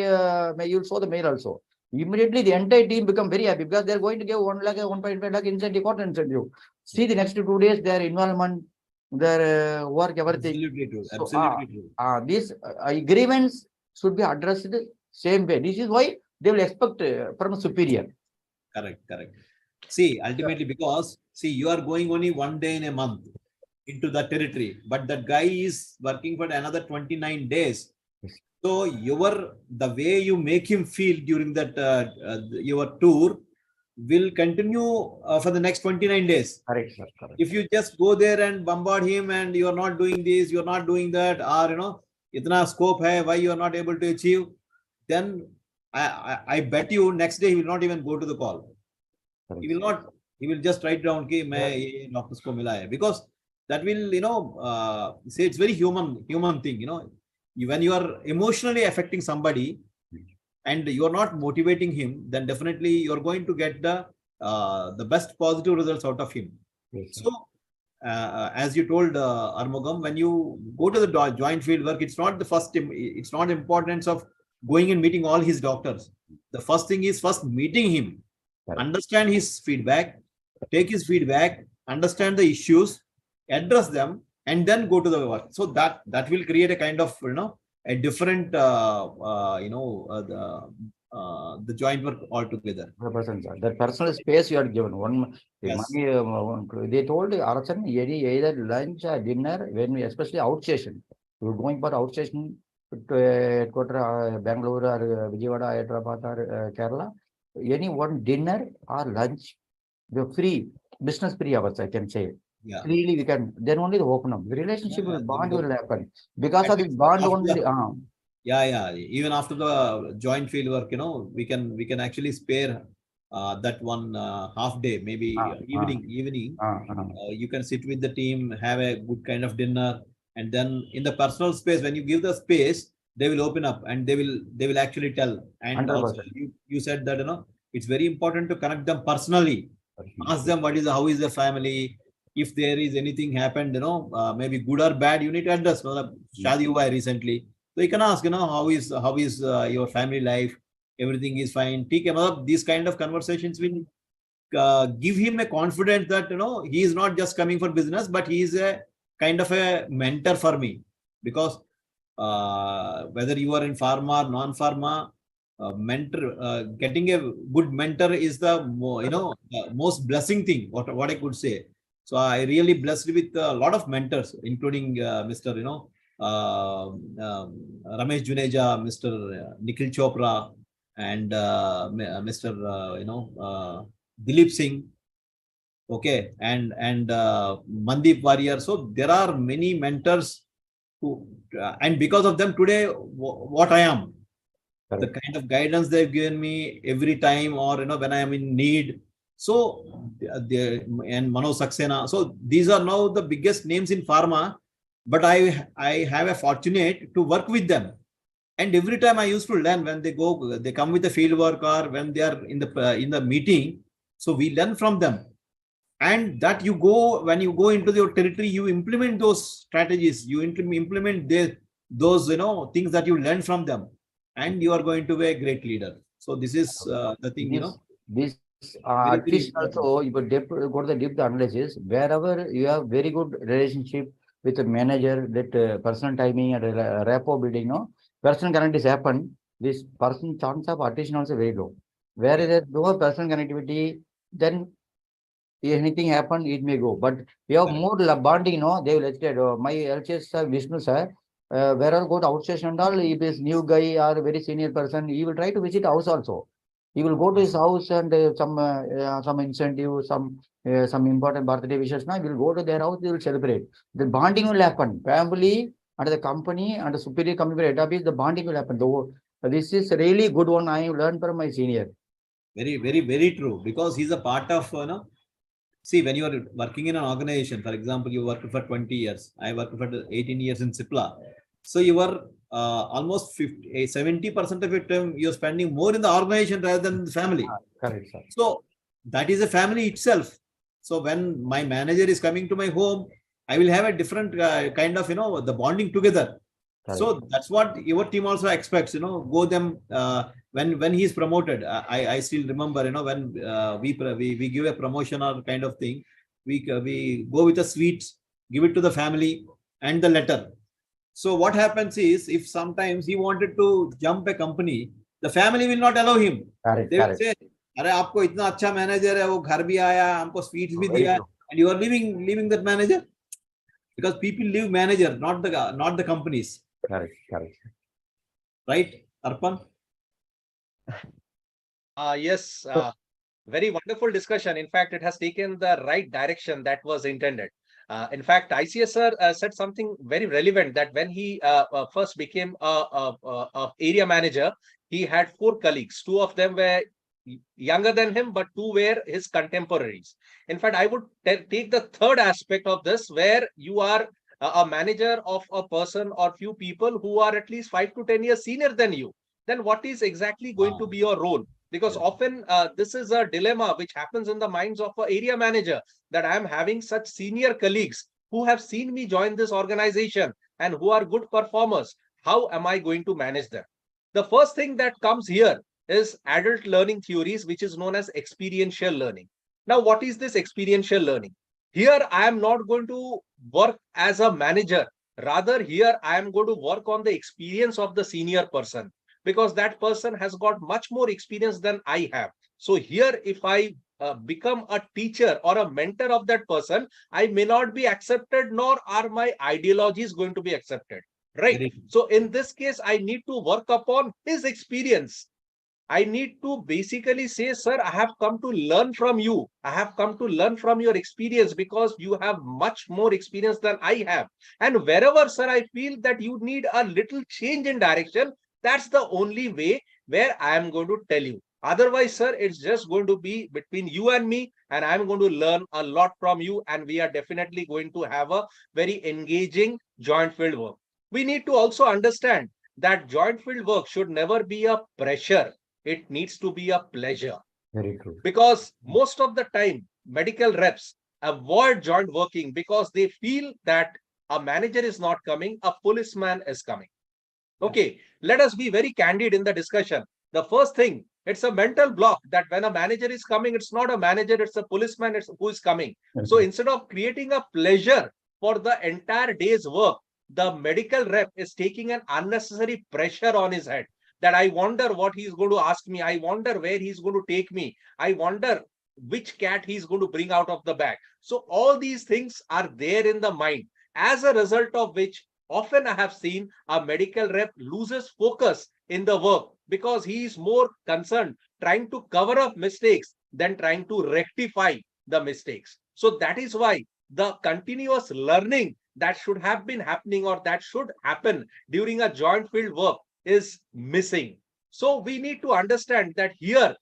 you will show the mail also. Immediately the entire team become very happy because they are going to give 1 lakh, 1.5 lakh incentive, quarter incentive. See the next 2 days, their involvement, their work, everything. Absolutely true. Absolutely true. These agreements should be addressed the same way. This is why they will expect from a superior. Correct. See, ultimately, because see, you are going only one day in a month into the territory, but that guy is working for another 29 days. So the way you make him feel during that your tour will continue for the next 29 days. Correct, sir. Correct. If you just go there and bombard him and you are not doing this, you are not doing that, or itna scope hai, why you are not able to achieve, then I bet you next day he will not even go to the call. Correct. He will just write down कि मैं ये doctors को मिला है, because that will say it's very human thing, when you are emotionally affecting somebody and you are not motivating him, then definitely you are going to get the best positive results out of him. Yes, sir. So as you told Armugam, when you go to the joint field work, it's not the importance of going and meeting all his doctors. The first thing is first meeting him, Correct. understand his feedback, take his feedback, understand the issues, address them, and then go to the work. So that will create a kind of a different the joint work altogether. 100%, sir. That personal space you are given. Yes. They told Arachan, either lunch or dinner, when we, especially outstation, we were going for outstation to headquarter, Bangalore or Vijayawada, Hyderabad or Kerala, any one dinner or lunch, the free, business free hours, I can say. Yeah. Freely we can, then only the open up. The relationship Yeah, bond then will happen. Because of this bond only. Yeah. Even after the joint field work, we can actually spare that one half day, maybe evening. You can sit with the team, have a good kind of dinner, and then in the personal space, when you give the space, they will open up and they will actually tell. And 100%. also you said that it's very important to connect them personally. Ask them how is the family. If there is anything happened, maybe good or bad, you need to address. Shadi hua hai recently, so you can ask, how is your family life? Everything is fine. These kind of conversations will give him a confidence that he is not just coming for business, but he is a kind of a mentor for me. Because whether you are in pharma or non-pharma, getting a good mentor is the most blessing thing. What I could say. So I really blessed with a lot of mentors, including Mr. Ramesh Juneja, Mr. Nikhil Chopra, and Mr. Dilip Singh. Okay, and Mandeep Warrior. So there are many mentors who, and because of them today, what I am, the kind of guidance they've given me every time, or when I am in need. So and Manoj Saxena. So these are now the biggest names in pharma, but I have a fortunate to work with them. And every time I used to learn when they come with the field work or when they are in the meeting. So we learn from them. And that when you go into your territory, you implement those strategies, you implement those things that you learn from them, and you are going to be a great leader. So this is the thing, This very, very fish also, you go to the deep analysis, wherever you have very good relationship with the manager, that personal timing and rapport building, personal connectivity happen, this person chance of attrition also very low. Where there is no personal connectivity, then anything happen, it may go. But we have more bonding, they will educate. My LCS sir, Vishnu sir, wherever go to outstation and all, if is new guy or very senior person, he will try to visit house also. He will go to his house and some incentive, some important birthday wishes. Now he will go to their house, they will celebrate. The bonding will happen. Family and the company and the superior company head office, the bonding will happen. This is really good one I learned from my senior. Very, very, very true. Because he's a part of, see, when you are working in an organization, for example, you worked for 20 years. I worked for 18 years in Cipla. So you were almost 70% of your time you're spending more in the organization rather than the family. Correct, sir. So that is a family itself. So when my manager is coming to my home, I will have a different kind of, the bonding together. Correct. So that's what your team also expects, go them when he is promoted. I still remember, when we give a promotion or kind of thing, we go with a sweets, give it to the family and the letter. So what happens is, if sometimes he wanted to jump a company, the family will not allow him. Correct, They will say, अरे आपको इतना अच्छा manager है, वो घर भी आया, हमको स्वीट्स भी Very दिया, true. and you are leaving that manager, because people leave manager, not the companies, Correct, correct. right, Arpan? Yes, very wonderful discussion. In fact, it has taken the right direction that was intended. In fact, ICS sir said something very relevant, that when he first became a area manager, he had 4 colleagues. 2 of them were younger than him, but 2 were his contemporaries. In fact, I would take the third aspect of this, where you are a manager of a person or few people who are at least 5 to 10 years senior than you. Then what is exactly going to be your role? Because Yes. often this is a dilemma which happens in the minds of an area manager, that I am having such senior colleagues who have seen me join this organization and who are good performers. How am I going to manage them? The first thing that comes here is adult learning theories, which is known as experiential learning. Now, what is this experiential learning? Here, I am not going to work as a manager. Rather, here I am going to work on the experience of the senior person, because that person has got much more experience than I have. So here, if I become a teacher or a mentor of that person, I may not be accepted, nor are my ideologies going to be accepted. Right. So in this case, I need to work upon his experience. I need to basically say, sir, I have come to learn from you. I have come to learn from your experience, because you have much more experience than I have. And wherever, sir, I feel that you need a little change in direction, that's the only way where I am going to tell you. Otherwise, sir, it's just going to be between you and me, and I'm going to learn a lot from you. And we are definitely going to have a very engaging joint field work. We need to also understand that joint field work should never be a pressure. It needs to be a pleasure. Very true. Because most of the time, medical reps avoid joint working because they feel that a manager is not coming, a policeman is coming. Okay, let us be very candid in the discussion. The first thing, it's a mental block that when a manager is coming, it's not a manager, it's a policeman who is coming. So instead of creating a pleasure for the entire day's work, the medical rep is taking an unnecessary pressure on his head, that I wonder what he's going to ask me. I wonder where he's going to take me. I wonder which cat he's going to bring out of the bag. So all these things are there in the mind, as a result of which often I have seen a medical rep loses focus in the work, because he is more concerned trying to cover up mistakes than trying to rectify the mistakes. So that is why the continuous learning that should have been happening, or that should happen during a joint field work, is missing. So we need to understand that here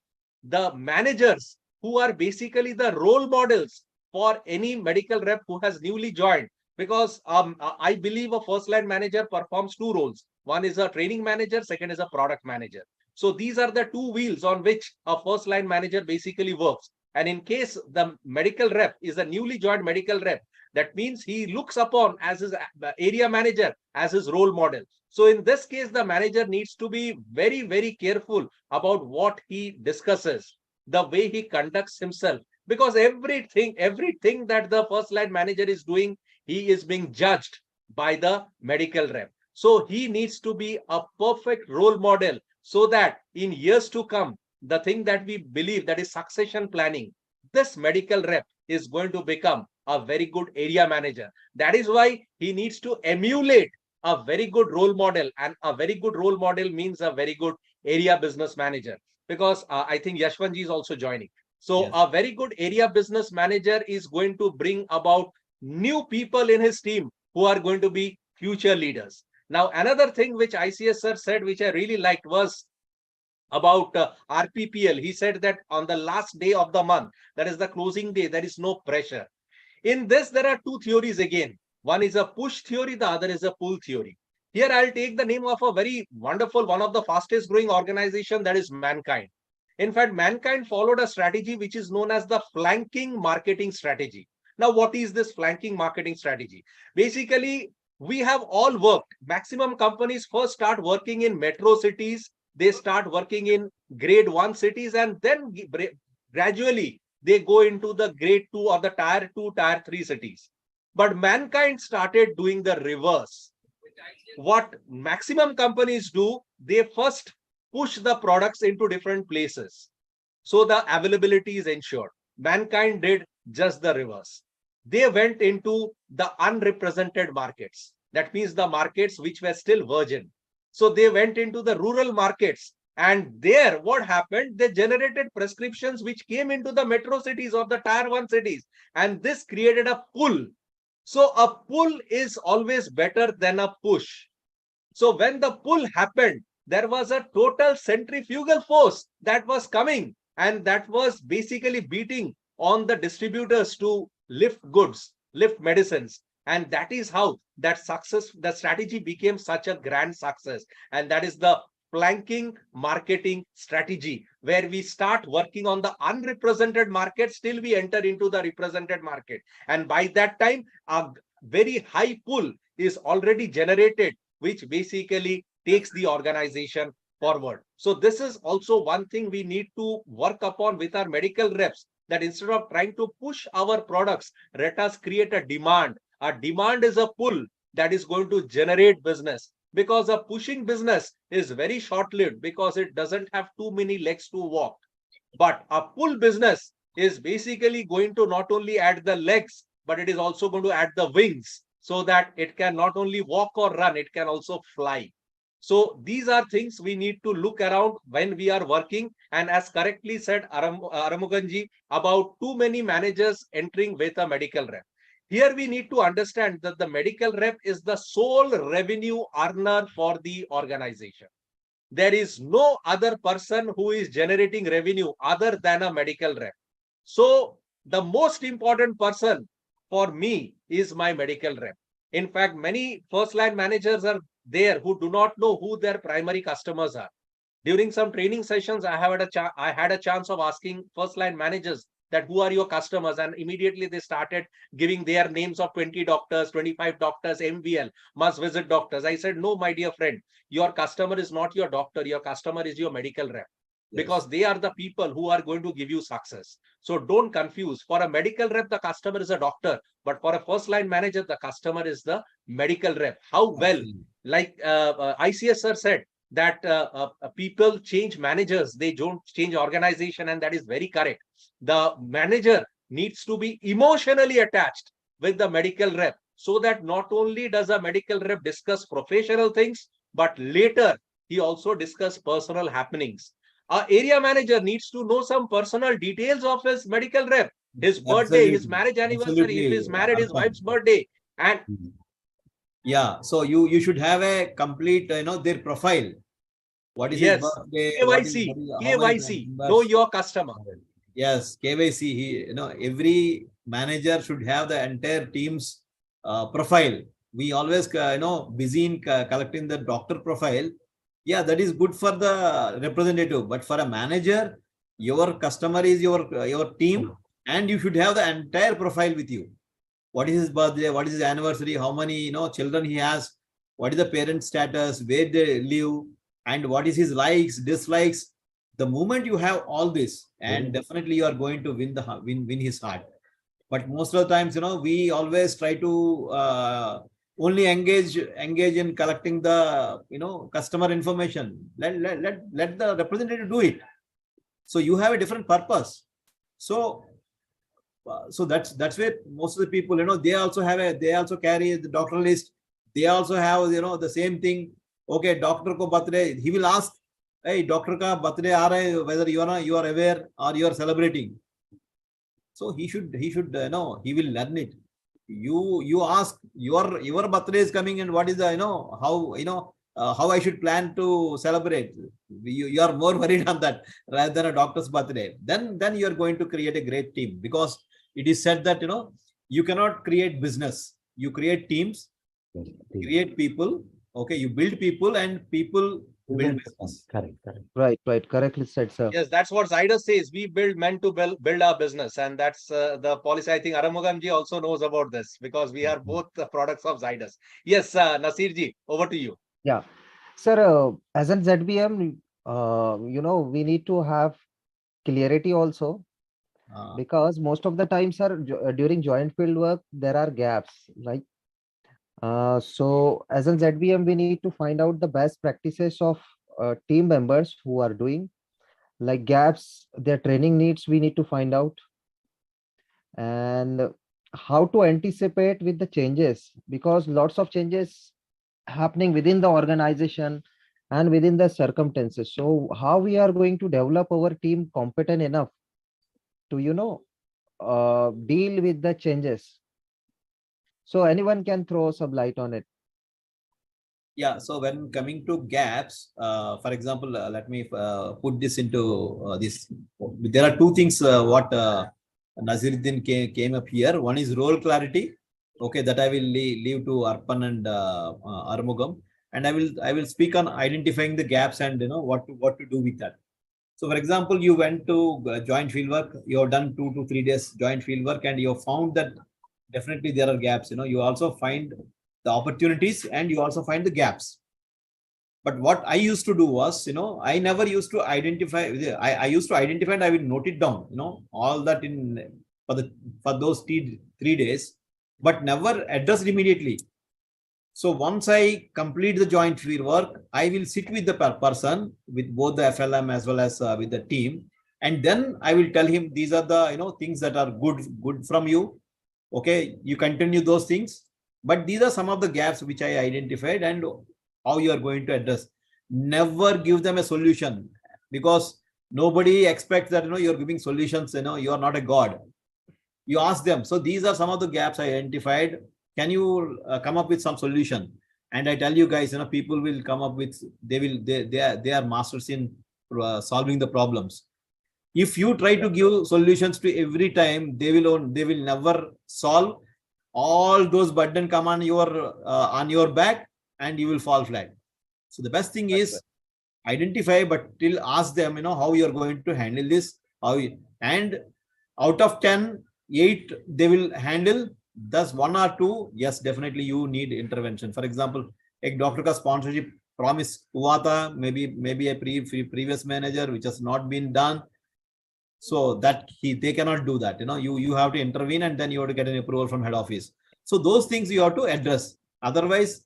the managers, who are basically the role models for any medical rep who has newly joined, because I believe a first line manager performs 2 roles. One is a training manager, second is a product manager. So these are the 2 wheels on which a first line manager basically works. And in case the medical rep is a newly joined medical rep, that means he looks upon as his area manager as his role model. So in this case, the manager needs to be very, very careful about what he discusses, the way he conducts himself, because everything that the first line manager is doing, he is being judged by the medical rep. So he needs to be a perfect role model, so that in years to come, the thing that we believe, that is succession planning, this medical rep is going to become a very good area manager. That is why he needs to emulate a very good role model, and a very good role model means a very good area business manager, because I think Yashwanji is also joining. So Yes. a very good area business manager is going to bring about new people in his team who are going to be future leaders. Now, another thing which ICS sir said, which I really liked, was about RPPL. He said that on the last day of the month, that is the closing day, there is no pressure. In this, there are 2 theories again. One is a push theory, the other is a pull theory. Here, I'll take the name of a very wonderful, one of the fastest growing organization, that is Mankind. In fact, Mankind followed a strategy which is known as the flanking marketing strategy. Now, what is this flanking marketing strategy? Basically, we have all worked. Maximum companies first start working in metro cities. They start working in grade 1 cities, and then gradually they go into the grade 2 or the tier 2, tier 3 cities. But Mankind started doing the reverse. What maximum companies do, they first push the products into different places. So the availability is ensured. Mankind did just the reverse. They went into the unrepresented markets. That means the markets which were still virgin. So they went into the rural markets. And there, what happened? They generated prescriptions which came into the metro cities or the tier 1 cities. And this created a pull. So a pull is always better than a push. So when the pull happened, there was a total centrifugal force that was coming, and that was basically beating on the distributors to lift goods, lift medicines. And that is how that success, the strategy became such a grand success. And that is the flanking marketing strategy, where we start working on the unrepresented market, still we enter into the represented market. And by that time, a very high pull is already generated, which basically takes the organization forward. So this is also one thing we need to work upon with our medical reps, that instead of trying to push our products, let us create a demand. A demand is a pull that is going to generate business, because a pushing business is very short-lived because it doesn't have too many legs to walk. But a pull business is basically going to not only add the legs, but it is also going to add the wings, so that it can not only walk or run, it can also fly. So these are things we need to look around when we are working. And as correctly said Aramuganji, about too many managers entering with a medical rep. Here we need to understand that the medical rep is the sole revenue earner for the organization. There is no other person who is generating revenue other than a medical rep. So the most important person for me is my medical rep. In fact, many first line managers are there who do not know who their primary customers are. During some training sessions, I had a chance of asking first line managers that who are your customers, and immediately they started giving their names of 20 doctors, 25 doctors, MVL, must visit doctors. I said, no, my dear friend, your customer is not your doctor, your customer is your medical rep. Yes. Because they are the people who are going to give you success. So don't confuse. For a medical rep, the customer is a doctor, but for a first line manager, the customer is the medical rep. How well, Absolutely. like ICS sir said, that people change managers, they don't change organization, and that is very correct. The manager needs to be emotionally attached with the medical rep, so that not only does a medical rep discuss professional things, but later he also discuss personal happenings. Our area manager needs to know some personal details of his medical rep, his birthday, his Absolutely. marriage anniversary, if Absolutely, he's married, his Arpan. wife's birthday. And Yeah, so you should have a complete, their profile. What is his yes, birthday? KYC, How many KYC, know members? your customer. Yes, KYC. Every manager should have the entire team's profile. We always, busy in collecting the doctor profile. Yeah, that is good for the representative. But for a manager, your customer is your team, and you should have the entire profile with you. What is his birthday? What is his anniversary? How many children he has? What is the parent status? Where they live? And what is his likes, dislikes? The moment you have all this, and definitely you are going to win his heart. But most of the times, we always try to only engage in collecting the customer information. Let the representative do it. So you have a different purpose. So that's where most of the people, they also carry the doctor list. They also have the same thing. Okay, doctor ko birthday, he will ask, hey, doctor ka birthday aa raha hai, whether you are aware or you are celebrating. So he should he will learn it. You ask your birthday is coming, and what is the how I should plan to celebrate. You are more worried on that rather than a doctor's birthday. Then you are going to create a great team, because it is said that you cannot create business. You create teams, create people. Okay, you build people, and people build business. Correct. Right. Correctly said, sir. Yes, that's what Zydus says. We build men to build our business. And that's the policy. I think Aramugamji also knows about this, because we are both the products of Zydus. Yes, Nasirji, over to you. Yeah. Sir, as an ZBM, we need to have clarity also, because most of the time, sir, during joint field work, there are gaps, right? So as an ZBM, we need to find out the best practices of team members who are doing. like gaps, their training needs, we need to find out, and how to anticipate with the changes, because lots of changes happening within the organization and within the circumstances. So how we are going to develop our team competent enough to, deal with the changes. So anyone can throw some light on it. Yeah, so when coming to gaps, for example, let me put this into this. There are two things what Naziruddin came up here. One is role clarity. Okay, that I will leave to Arpan and Armugam, and I will speak on identifying the gaps and what to do with that. So, for example, you went to joint fieldwork. You have done 2 to 3 days joint fieldwork, and you have found that definitely there are gaps. You also find the opportunities and you also find the gaps. But what I used to do was, I never used to identify. I used to identify and I will note it down. All that in for those 3 days, but never addressed immediately. So once I complete the joint field work, I will sit with the person, with both the FLM as well as with the team, and then I will tell him these are the things that are good from you. Okay, you continue those things, but these are some of the gaps which I identified and how you are going to address. Never give them a solution, because nobody expects that you're giving solutions. You are not a god. You ask them. So these are some of the gaps I identified. Can you come up with some solution? And I tell you guys, people will come up with. They are masters in solving the problems. If you try to give solutions to every time, they will never solve. All those burden come on your back, and you will fall flat. So the best thing is identify, but still ask them, how you are going to handle this. And out of 10, 8 they will handle. Thus 1 or 2, yes, definitely you need intervention. For example, a doctor ka sponsorship promise hua tha, maybe a previous manager which has not been done. So that they cannot do that. You have to intervene, and then you have to get an approval from head office. So those things you have to address. Otherwise,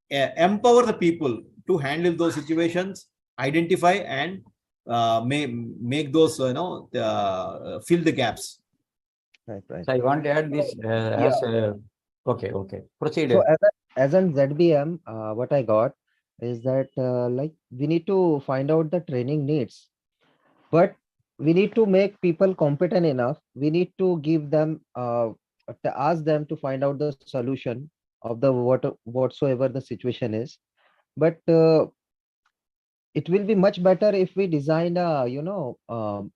empower the people to handle those situations, identify and make those fill the gaps. Right. So I want to add this as okay. Proceed. So as an ZBM, what I got is that like we need to find out the training needs, but we need to make people competent enough. We need to give them to ask them to find out the solution of the whatsoever the situation is. But it will be much better if we design a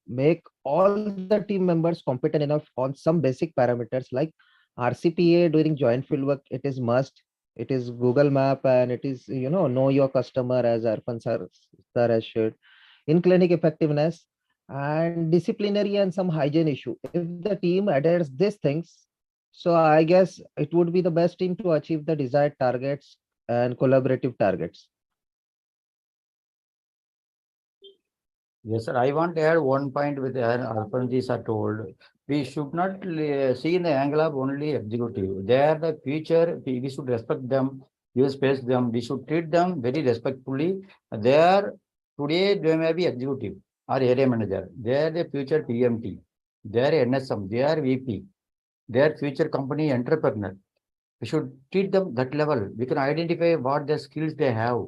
make all the team members competent enough on some basic parameters like RCPA during joint field work. It is must. It is Google Map, and it is know your customer, as Arpan sir has shared. In clinic effectiveness and disciplinary and some hygiene issue. If the team adheres these things, so I guess it would be the best team to achieve the desired targets and collaborative targets. Yes, sir. I want to add one point with Arpanji sir told. We should not see in the angle of only executive. They are the future. We should respect them, give space them. We should treat them very respectfully. They are today they may be executive or area manager. They are the future PMT. They are NSM. They are VP. They are future company entrepreneur. We should treat them that level. We can identify what the skills they have.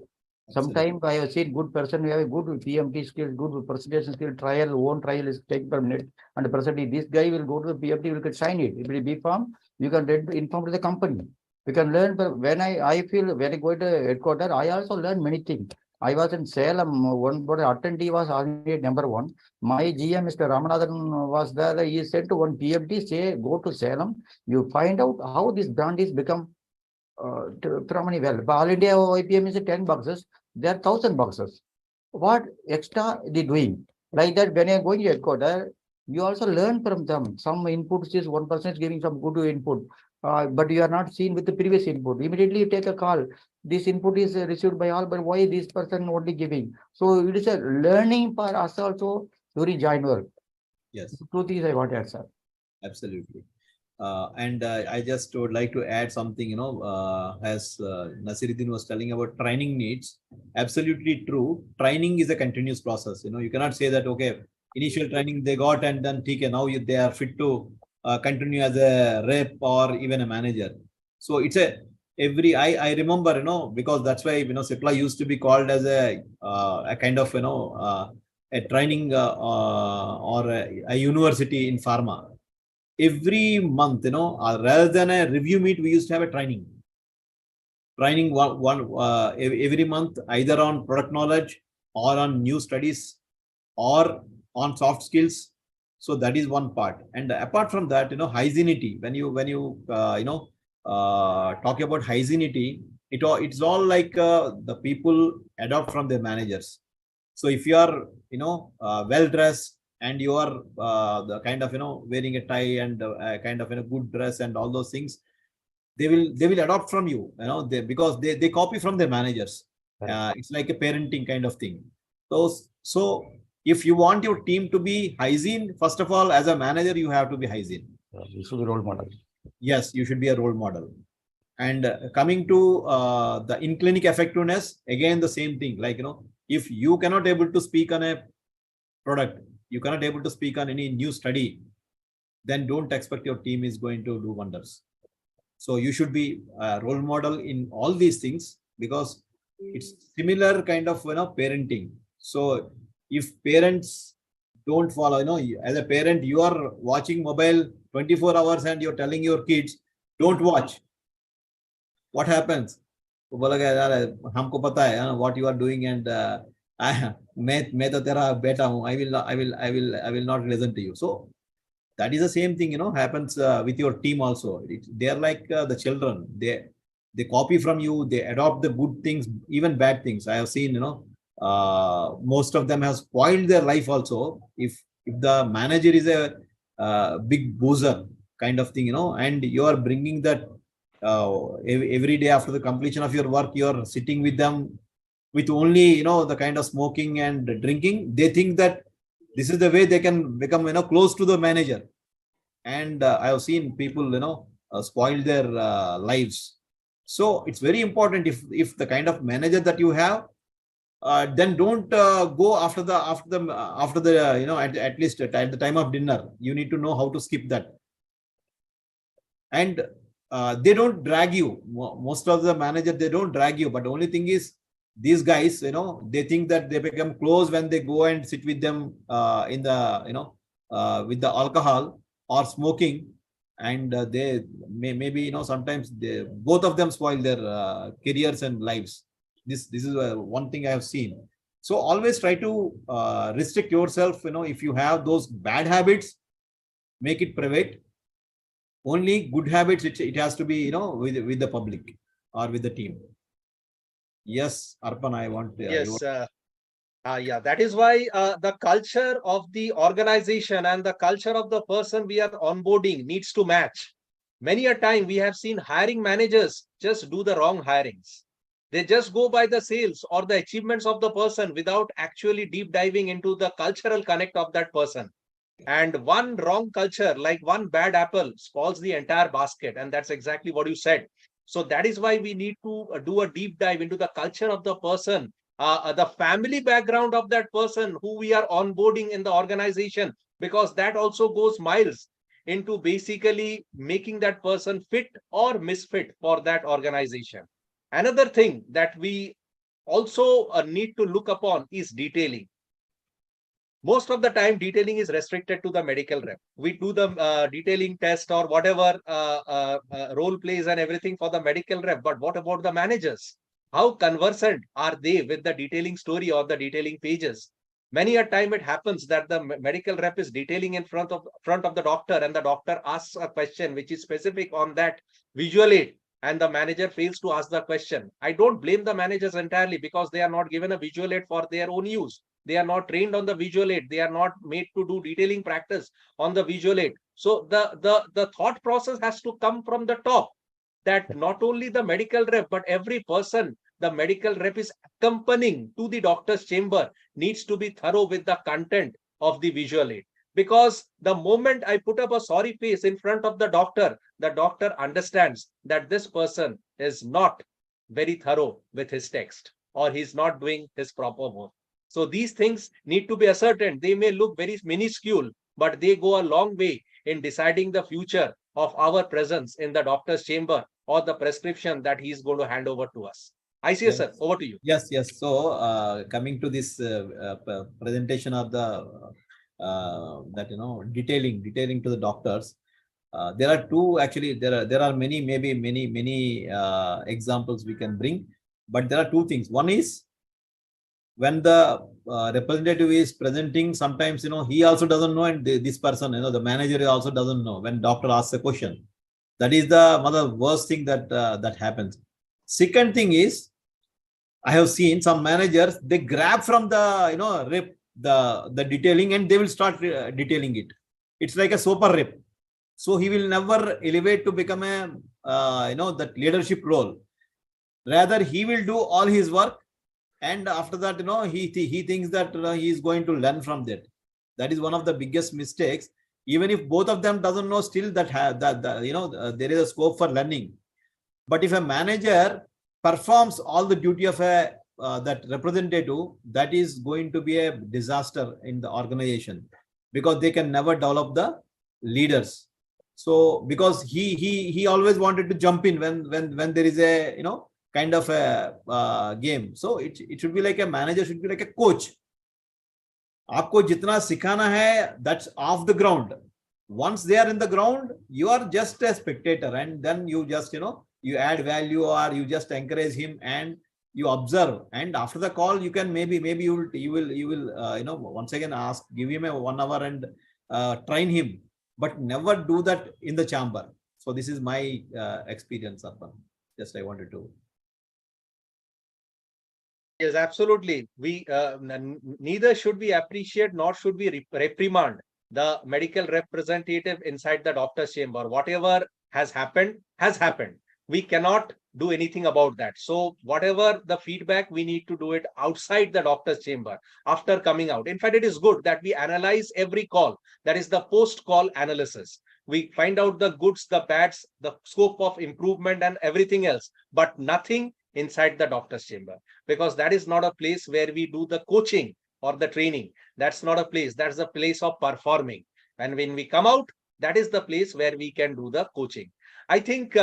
Sometimes I have seen good person, we have a good PMT skills, good presentation skill, own trial is taken from net, and the presentation, this guy will go to the PMT, will get sign it. It will be form, you can inform to the company. We can learn, but when I feel when I go to headquarters, I also learn many things. I was in Salem, one attendee was already number 1. My GM, Mr. Ramanathan, was there. He said to one PMT, say, go to Salem, you find out how this brand is become well. All India IPM is 10 boxes. There are 1,000 boxes. What extra they doing? Like that, when you are going to headquarters, you also learn from them. Some inputs is one person is giving some good input, but you are not seen with the previous input. Immediately you take a call. This input is received by all, but why this person only giving? So it is a learning for us also during joint work. Yes. Two things I want to add, sir. Absolutely. And I just would like to add something, as Nasiruddin was telling about training needs. Absolutely true. Training is a continuous process. You cannot say that, okay, initial training they got and then TK, now they are fit to continue as a rep or even a manager. So it's I remember, because that's why, Cipla used to be called as a kind of, a training or a university in pharma. Every month, rather than a review meet, we used to have a training every month, either on product knowledge or on new studies or on soft skills. So that is one part. And apart from that, hygienity, when you talk about hygienity, it's all like the people adopt from their managers. So if you are, well dressed and you are the kind of, wearing a tie and kind of, good dress and all those things, they will adopt from you, because they copy from their managers. It's like a parenting kind of thing. So if you want your team to be hygiene, first of all, as a manager, you have to be hygiene. You should be role model. Yes, you should be a role model. And coming to the in-clinic effectiveness, again, the same thing. Like, if you cannot able to speak on a product, you cannot able to speak on any new study, then don't expect your team is going to do wonders. So you should be a role model in all these things, because it's similar kind of, parenting. So if parents don't follow, as a parent, you are watching mobile 24 hours and you're telling your kids, don't watch. What happens? हमको पता है what you are doing, and मैं तो तेरा बेटा हूँ, I will not listen to you. So that is the same thing, happens with your team also. They are like the children. They copy from you. They adopt the good things, even bad things. I have seen, most of them have spoiled their life also. If the manager is a big boozer kind of thing, and you are bringing that every day after the completion of your work, you are sitting with them with only, the kind of smoking and drinking. They think that this is the way they can become, close to the manager. And I have seen people, spoil their lives. So it's very important, if the kind of manager that you have, then don't go after the at least at the time of dinner. You need to know how to skip that. And they don't drag you. Most of the managers, they don't drag you. But the only thing is, these guys, they think that they become close when they go and sit with them in the, with the alcohol or smoking. And they maybe, sometimes both of them spoil their careers and lives. This is one thing I have seen. So always try to restrict yourself. If you have those bad habits, make it private. Only good habits, it has to be, with the public or with the team. Yes, Arpan, I want. Yes. Yeah, that is why the culture of the organization and the culture of the person we are onboarding needs to match. Many a time we have seen hiring managers just do the wrong hirings. They just go by the sales or the achievements of the person without actually deep diving into the cultural connect of that person. And one wrong culture, like one bad apple, spoils the entire basket. And that's exactly what you said. So that is why we need to do a deep dive into the culture of the person, the family background of that person who we are onboarding in the organization, because that also goes miles into basically making that person fit or misfit for that organization. Another thing that we also need to look upon is detailing. Most of the time, detailing is restricted to the medical rep. We do the detailing test or whatever role plays and everything for the medical rep. But what about the managers? How conversant are they with the detailing story or the detailing pages? Many a time it happens that the medical rep is detailing in front of the doctor, and the doctor asks a question which is specific on that visual aid, and the manager fails to ask the question. I don't blame the managers entirely, because they are not given a visual aid for their own use. They are not trained on the visual aid. They are not made to do detailing practice on the visual aid. So the thought process has to come from the top, that not only the medical rep, but every person the medical rep is accompanying to the doctor's chamber needs to be thorough with the content of the visual aid. Because the moment I put up a sorry face in front of the doctor understands that this person is not very thorough with his text, or he's not doing his proper work. So these things need to be ascertained. They may look very minuscule, but they go a long way in deciding the future of our presence in the doctor's chamber or the prescription that he's going to hand over to us. ICS, Yes. sir, over to you. Yes, yes. So coming to this presentation of the that detailing to the doctors, there are two actually. There are many, maybe many examples we can bring, but there are two things. One is when the representative is presenting, sometimes he also doesn't know, and this person, the manager also doesn't know when doctor asks a question. That is the mother worst thing that that happens. Second thing is, I have seen some managers, they grab from the rep the detailing, and they will start detailing it. It's like a super rep. So he will never elevate to become a that leadership role. Rather, he will do all his work, and after that, he thinks that he is going to learn from that. That is one of the biggest mistakes. Even if both of them doesn't know, still that there is a scope for learning. But if a manager performs all the duty of a that representative, that is going to be a disaster in the organization, because they can never develop the leaders. So because he always wanted to jump in when there is a kind of a game. So it should be like a manager should be like a coach. आपको जितना सिखाना है, that's off the ground. Once they are in the ground, you are just a spectator, and then you just you add value, or you just encourage him and you observe. And after the call, you can maybe you will once again ask, give him a 1 hour and train him, but never do that in the chamber. So this is my experience, Arpan. Just I wanted to. Yes, absolutely. We neither should we appreciate nor should we reprimand the medical representative inside the doctor's chamber. Whatever has happened has happened. We cannot do anything about that. So whatever the feedback, we need to do it outside the doctor's chamber after coming out. In fact, it is good that we analyze every call. That is the post-call analysis. We find out the goods, the bads, the scope of improvement and everything else, but nothing inside the doctor's chamber, because that is not a place where we do the coaching or the training. That's not a place. That's a place of performing. And when we come out, that is the place where we can do the coaching. I think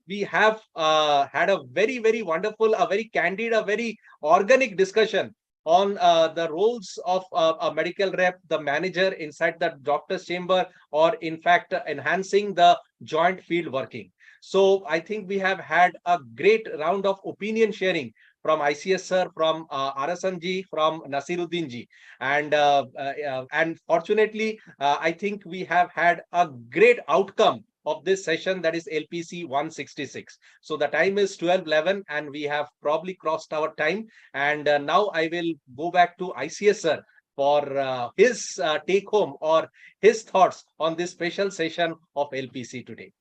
we have had a very, very wonderful, a very candid, a very organic discussion on the roles of a medical rep, the manager inside the doctor's chamber, or in fact, enhancing the joint field working. So I think we have had a great round of opinion sharing from ICS sir, from Arasan ji, from Nasiruddin ji, and fortunately, I think we have had a great outcome of this session, that is LPC 166. So the time is 12:11 and we have probably crossed our time. And now I will go back to ICS sir for his take home or his thoughts on this special session of LPC today.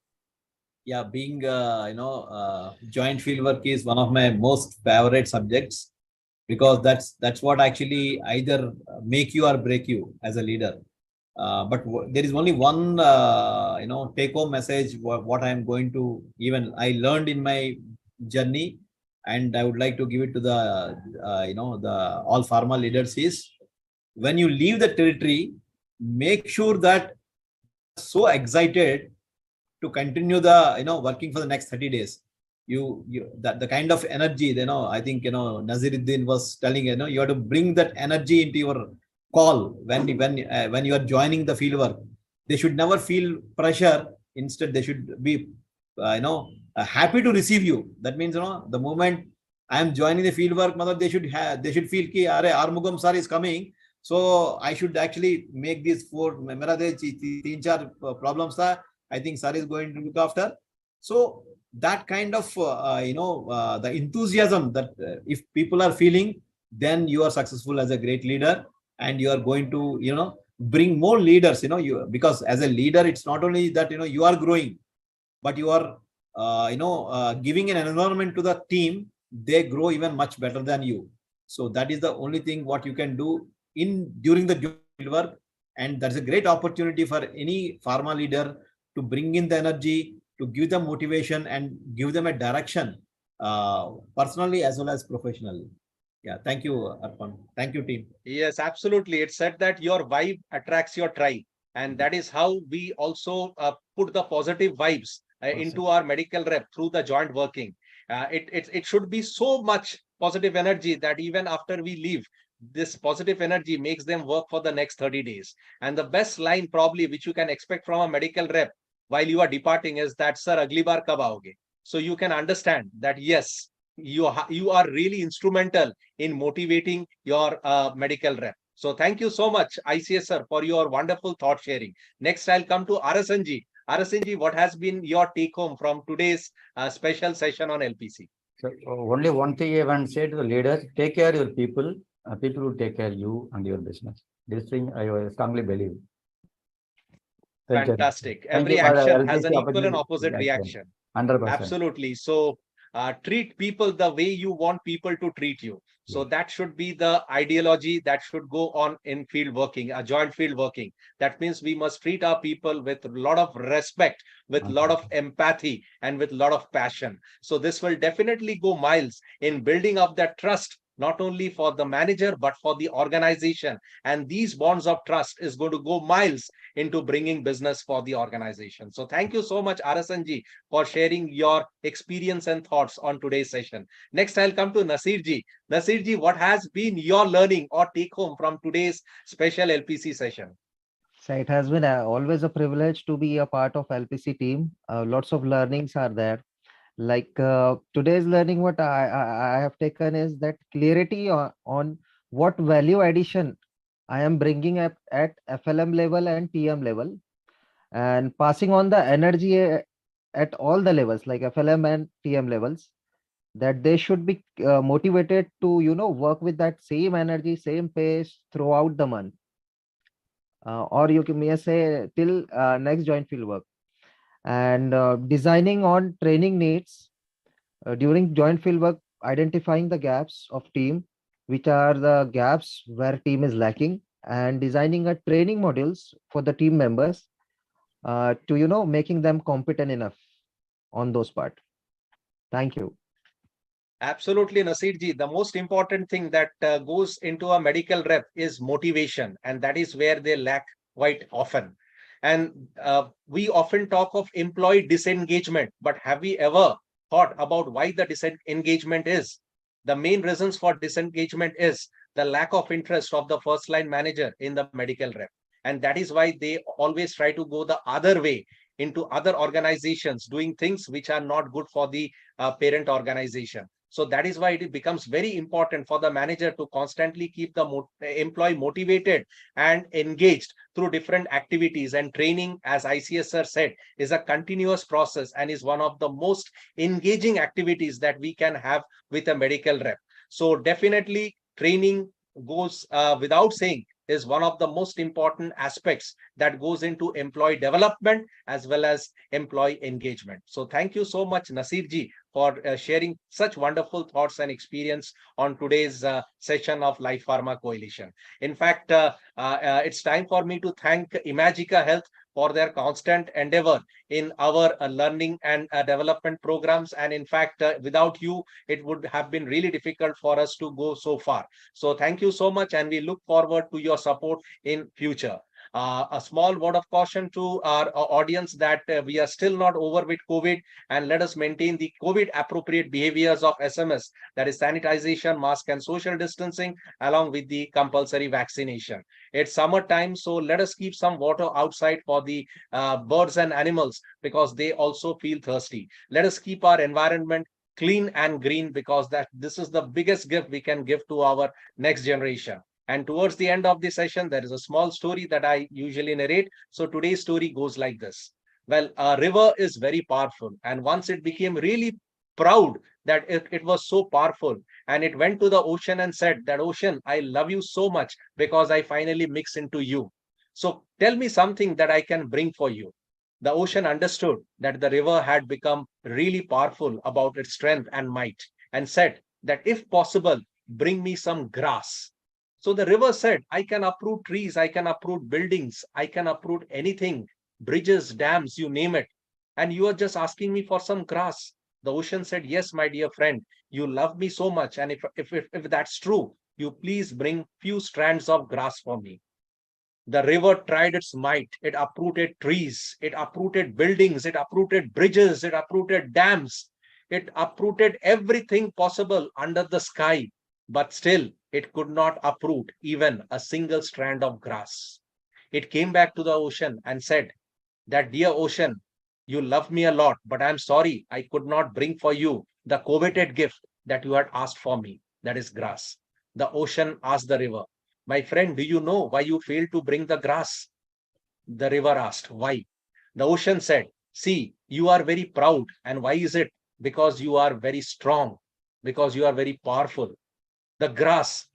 Yeah, being joint field work is one of my most favorite subjects, because that's what actually either make you or break you as a leader. But there is only one take home message what I am going to, even I learned in my journey, and I would like to give it to the the all pharma leaders is, when you leave the territory, make sure that so excited to continue the working for the next 30 days. You that the kind of energy, I think Naziruddin was telling, you have to bring that energy into your call when you are joining the field work. They should never feel pressure. Instead, they should be happy to receive you. That means the moment I am joining the field work, they should feel ki are Armugam sir is coming, so I should actually make these 4 problems tha, I think sir is going to look after. So that kind of the enthusiasm that if people are feeling, then you are successful as a great leader, and you are going to bring more leaders. Because as a leader, it's not only that you are growing, but you are giving an environment to the team. They grow even much better than you. So that is the only thing what you can do during the field work. And that's a great opportunity for any pharma leader to bring in the energy, to give them motivation and give them a direction, personally as well as professionally. Yeah, thank you, Arpan. Thank you, team. Yes, absolutely. It said that your vibe attracts your tribe. And that is how we also put the positive vibes into our medical rep through the joint working. It should be so much positive energy that even after we leave, this positive energy makes them work for the next 30 days. And the best line probably which you can expect from a medical rep while you are departing is that, sir, agli baar kab aoge? So you can understand that, yes, you are really instrumental in motivating your medical rep. So thank you so much, ICS sir, for your wonderful thought sharing. Next, I'll come to Arasanji. Arasanji, what has been your take home from today's special session on LPC? So only one thing I want to say to the leaders: take care of your people. People will take care of you and your business. This thing I strongly believe. Thank you. Fantastic. Thank Every you for the action has LPC an equal and opportunity. opposite reaction. 100%. Absolutely. So treat people the way you want people to treat you. So that should be the ideology that should go on in field working, a joint field working. That means we must treat our people with a lot of respect, with a lot of empathy, and with a lot of passion. So this will definitely go miles in building up that trust, not only for the manager, but for the organization. And these bonds of trust is going to go miles into bringing business for the organization. So thank you so much, Arasanji, for sharing your experience and thoughts on today's session. Next, I'll come to Nasirji. Nasirji, what has been your learning or take home from today's special LPC session? So it has been always a privilege to be a part of LPC team. Lots of learnings are there. Like today's learning, what I have taken is that clarity on what value addition I am bringing at FLM level and TM level, and passing on the energy at all the levels, like FLM and TM levels, that they should be motivated to work with that same energy, same pace throughout the month, or you may say till next joint field work. And designing on training needs during joint field work, identifying the gaps of team, which are the gaps where team is lacking, and designing a training modules for the team members to making them competent enough on those part. Thank you. Absolutely, Nasirji. The most important thing that goes into a medical rep is motivation, and that is where they lack quite often. And we often talk of employee disengagement, but have we ever thought about why the disengagement is? The main reasons for disengagement is the lack of interest of the first line manager in the medical rep. And that is why they always try to go the other way into other organizations, doing things which are not good for the parent organization. So that is why it becomes very important for the manager to constantly keep the employee motivated and engaged through different activities. And training, as ICS sir said, is a continuous process and is one of the most engaging activities that we can have with a medical rep. So definitely training goes without saying, is one of the most important aspects that goes into employee development as well as employee engagement. So thank you so much, Nasirji, for sharing such wonderful thoughts and experience on today's session of Life Pharma Coalition. In fact, it's time for me to thank Imagica Health for their constant endeavor in our learning and development programs. And in fact, without you, it would have been really difficult for us to go so far. So thank you so much, and we look forward to your support in future. A small word of caution to our audience that we are still not over with COVID, and let us maintain the COVID appropriate behaviors of SMS, that is sanitization, mask and social distancing, along with the compulsory vaccination. It's summertime, so let us keep some water outside for the birds and animals, because they also feel thirsty. Let us keep our environment clean and green, because this is the biggest gift we can give to our next generation. And towards the end of the session, there is a small story that I usually narrate. So today's story goes like this. Well, a river is very powerful, and once it became really proud that it was so powerful, and it went to the ocean and said that, ocean, I love you so much because I finally mix into you. So tell me something that I can bring for you. The ocean understood that the river had become really powerful about its strength and might, and said that if possible, bring me some grass. So the river said, I can uproot trees, I can uproot buildings, I can uproot anything, bridges, dams, you name it. And you are just asking me for some grass. The ocean said, yes, my dear friend, you love me so much. And if that's true, you please bring few strands of grass for me. The river tried its might. It uprooted trees, it uprooted buildings, it uprooted bridges, it uprooted dams, it uprooted everything possible under the sky. But still, it could not uproot even a single strand of grass. It came back to the ocean and said, that dear ocean, you love me a lot, but I'm sorry I could not bring for you the coveted gift that you had asked for me, that is grass. The ocean asked the river, my friend, do you know why you failed to bring the grass? The river asked, why? The ocean said, see, you are very proud. And why is it? Because you are very strong, because you are very powerful. The grass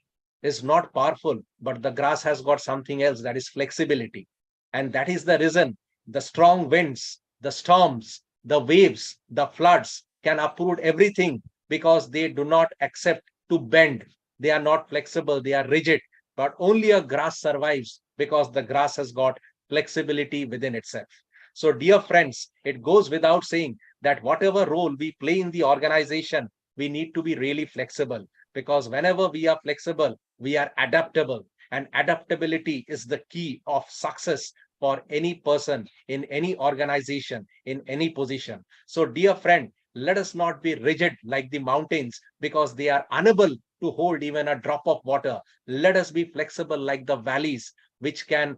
is not powerful, but the grass has got something else, that is flexibility. And that is the reason the strong winds, the storms, the waves, the floods can uproot everything, because they do not accept to bend. They are not flexible, they are rigid. But only a grass survives because the grass has got flexibility within itself. So, dear friends, it goes without saying that whatever role we play in the organization, we need to be really flexible, because whenever we are flexible, we are adaptable. And adaptability is the key of success for any person in any organization, in any position. So, dear friend, let us not be rigid like the mountains, because they are unable to hold even a drop of water. Let us be flexible like the valleys, which can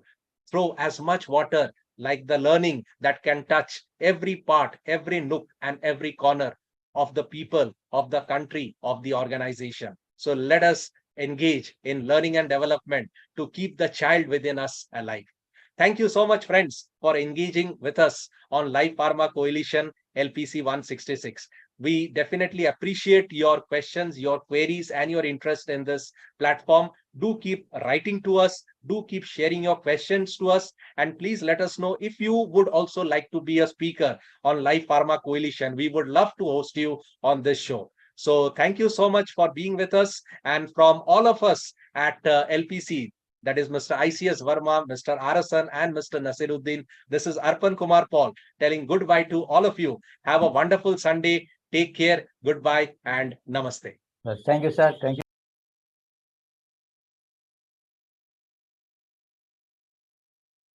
throw as much water, like the learning that can touch every part, every nook, and every corner of the people, of the country, of the organization. So let us engage in learning and development to keep the child within us alive. Thank you so much, friends, for engaging with us on Life Pharma Coalition LPC 166. We definitely appreciate your questions, your queries, and your interest in this platform. Do keep writing to us. Do keep sharing your questions to us. And please let us know if you would also like to be a speaker on Life Pharma Coalition. We would love to host you on this show. So thank you so much for being with us. And from all of us at LPC, that is Mr. ICS Verma, Mr. Arasan, and Mr. Nasiruddin, this is Arpan Kumar Paul telling goodbye to all of you. Have a wonderful Sunday. Take care. Goodbye and namaste. Thank you, sir. Thank you.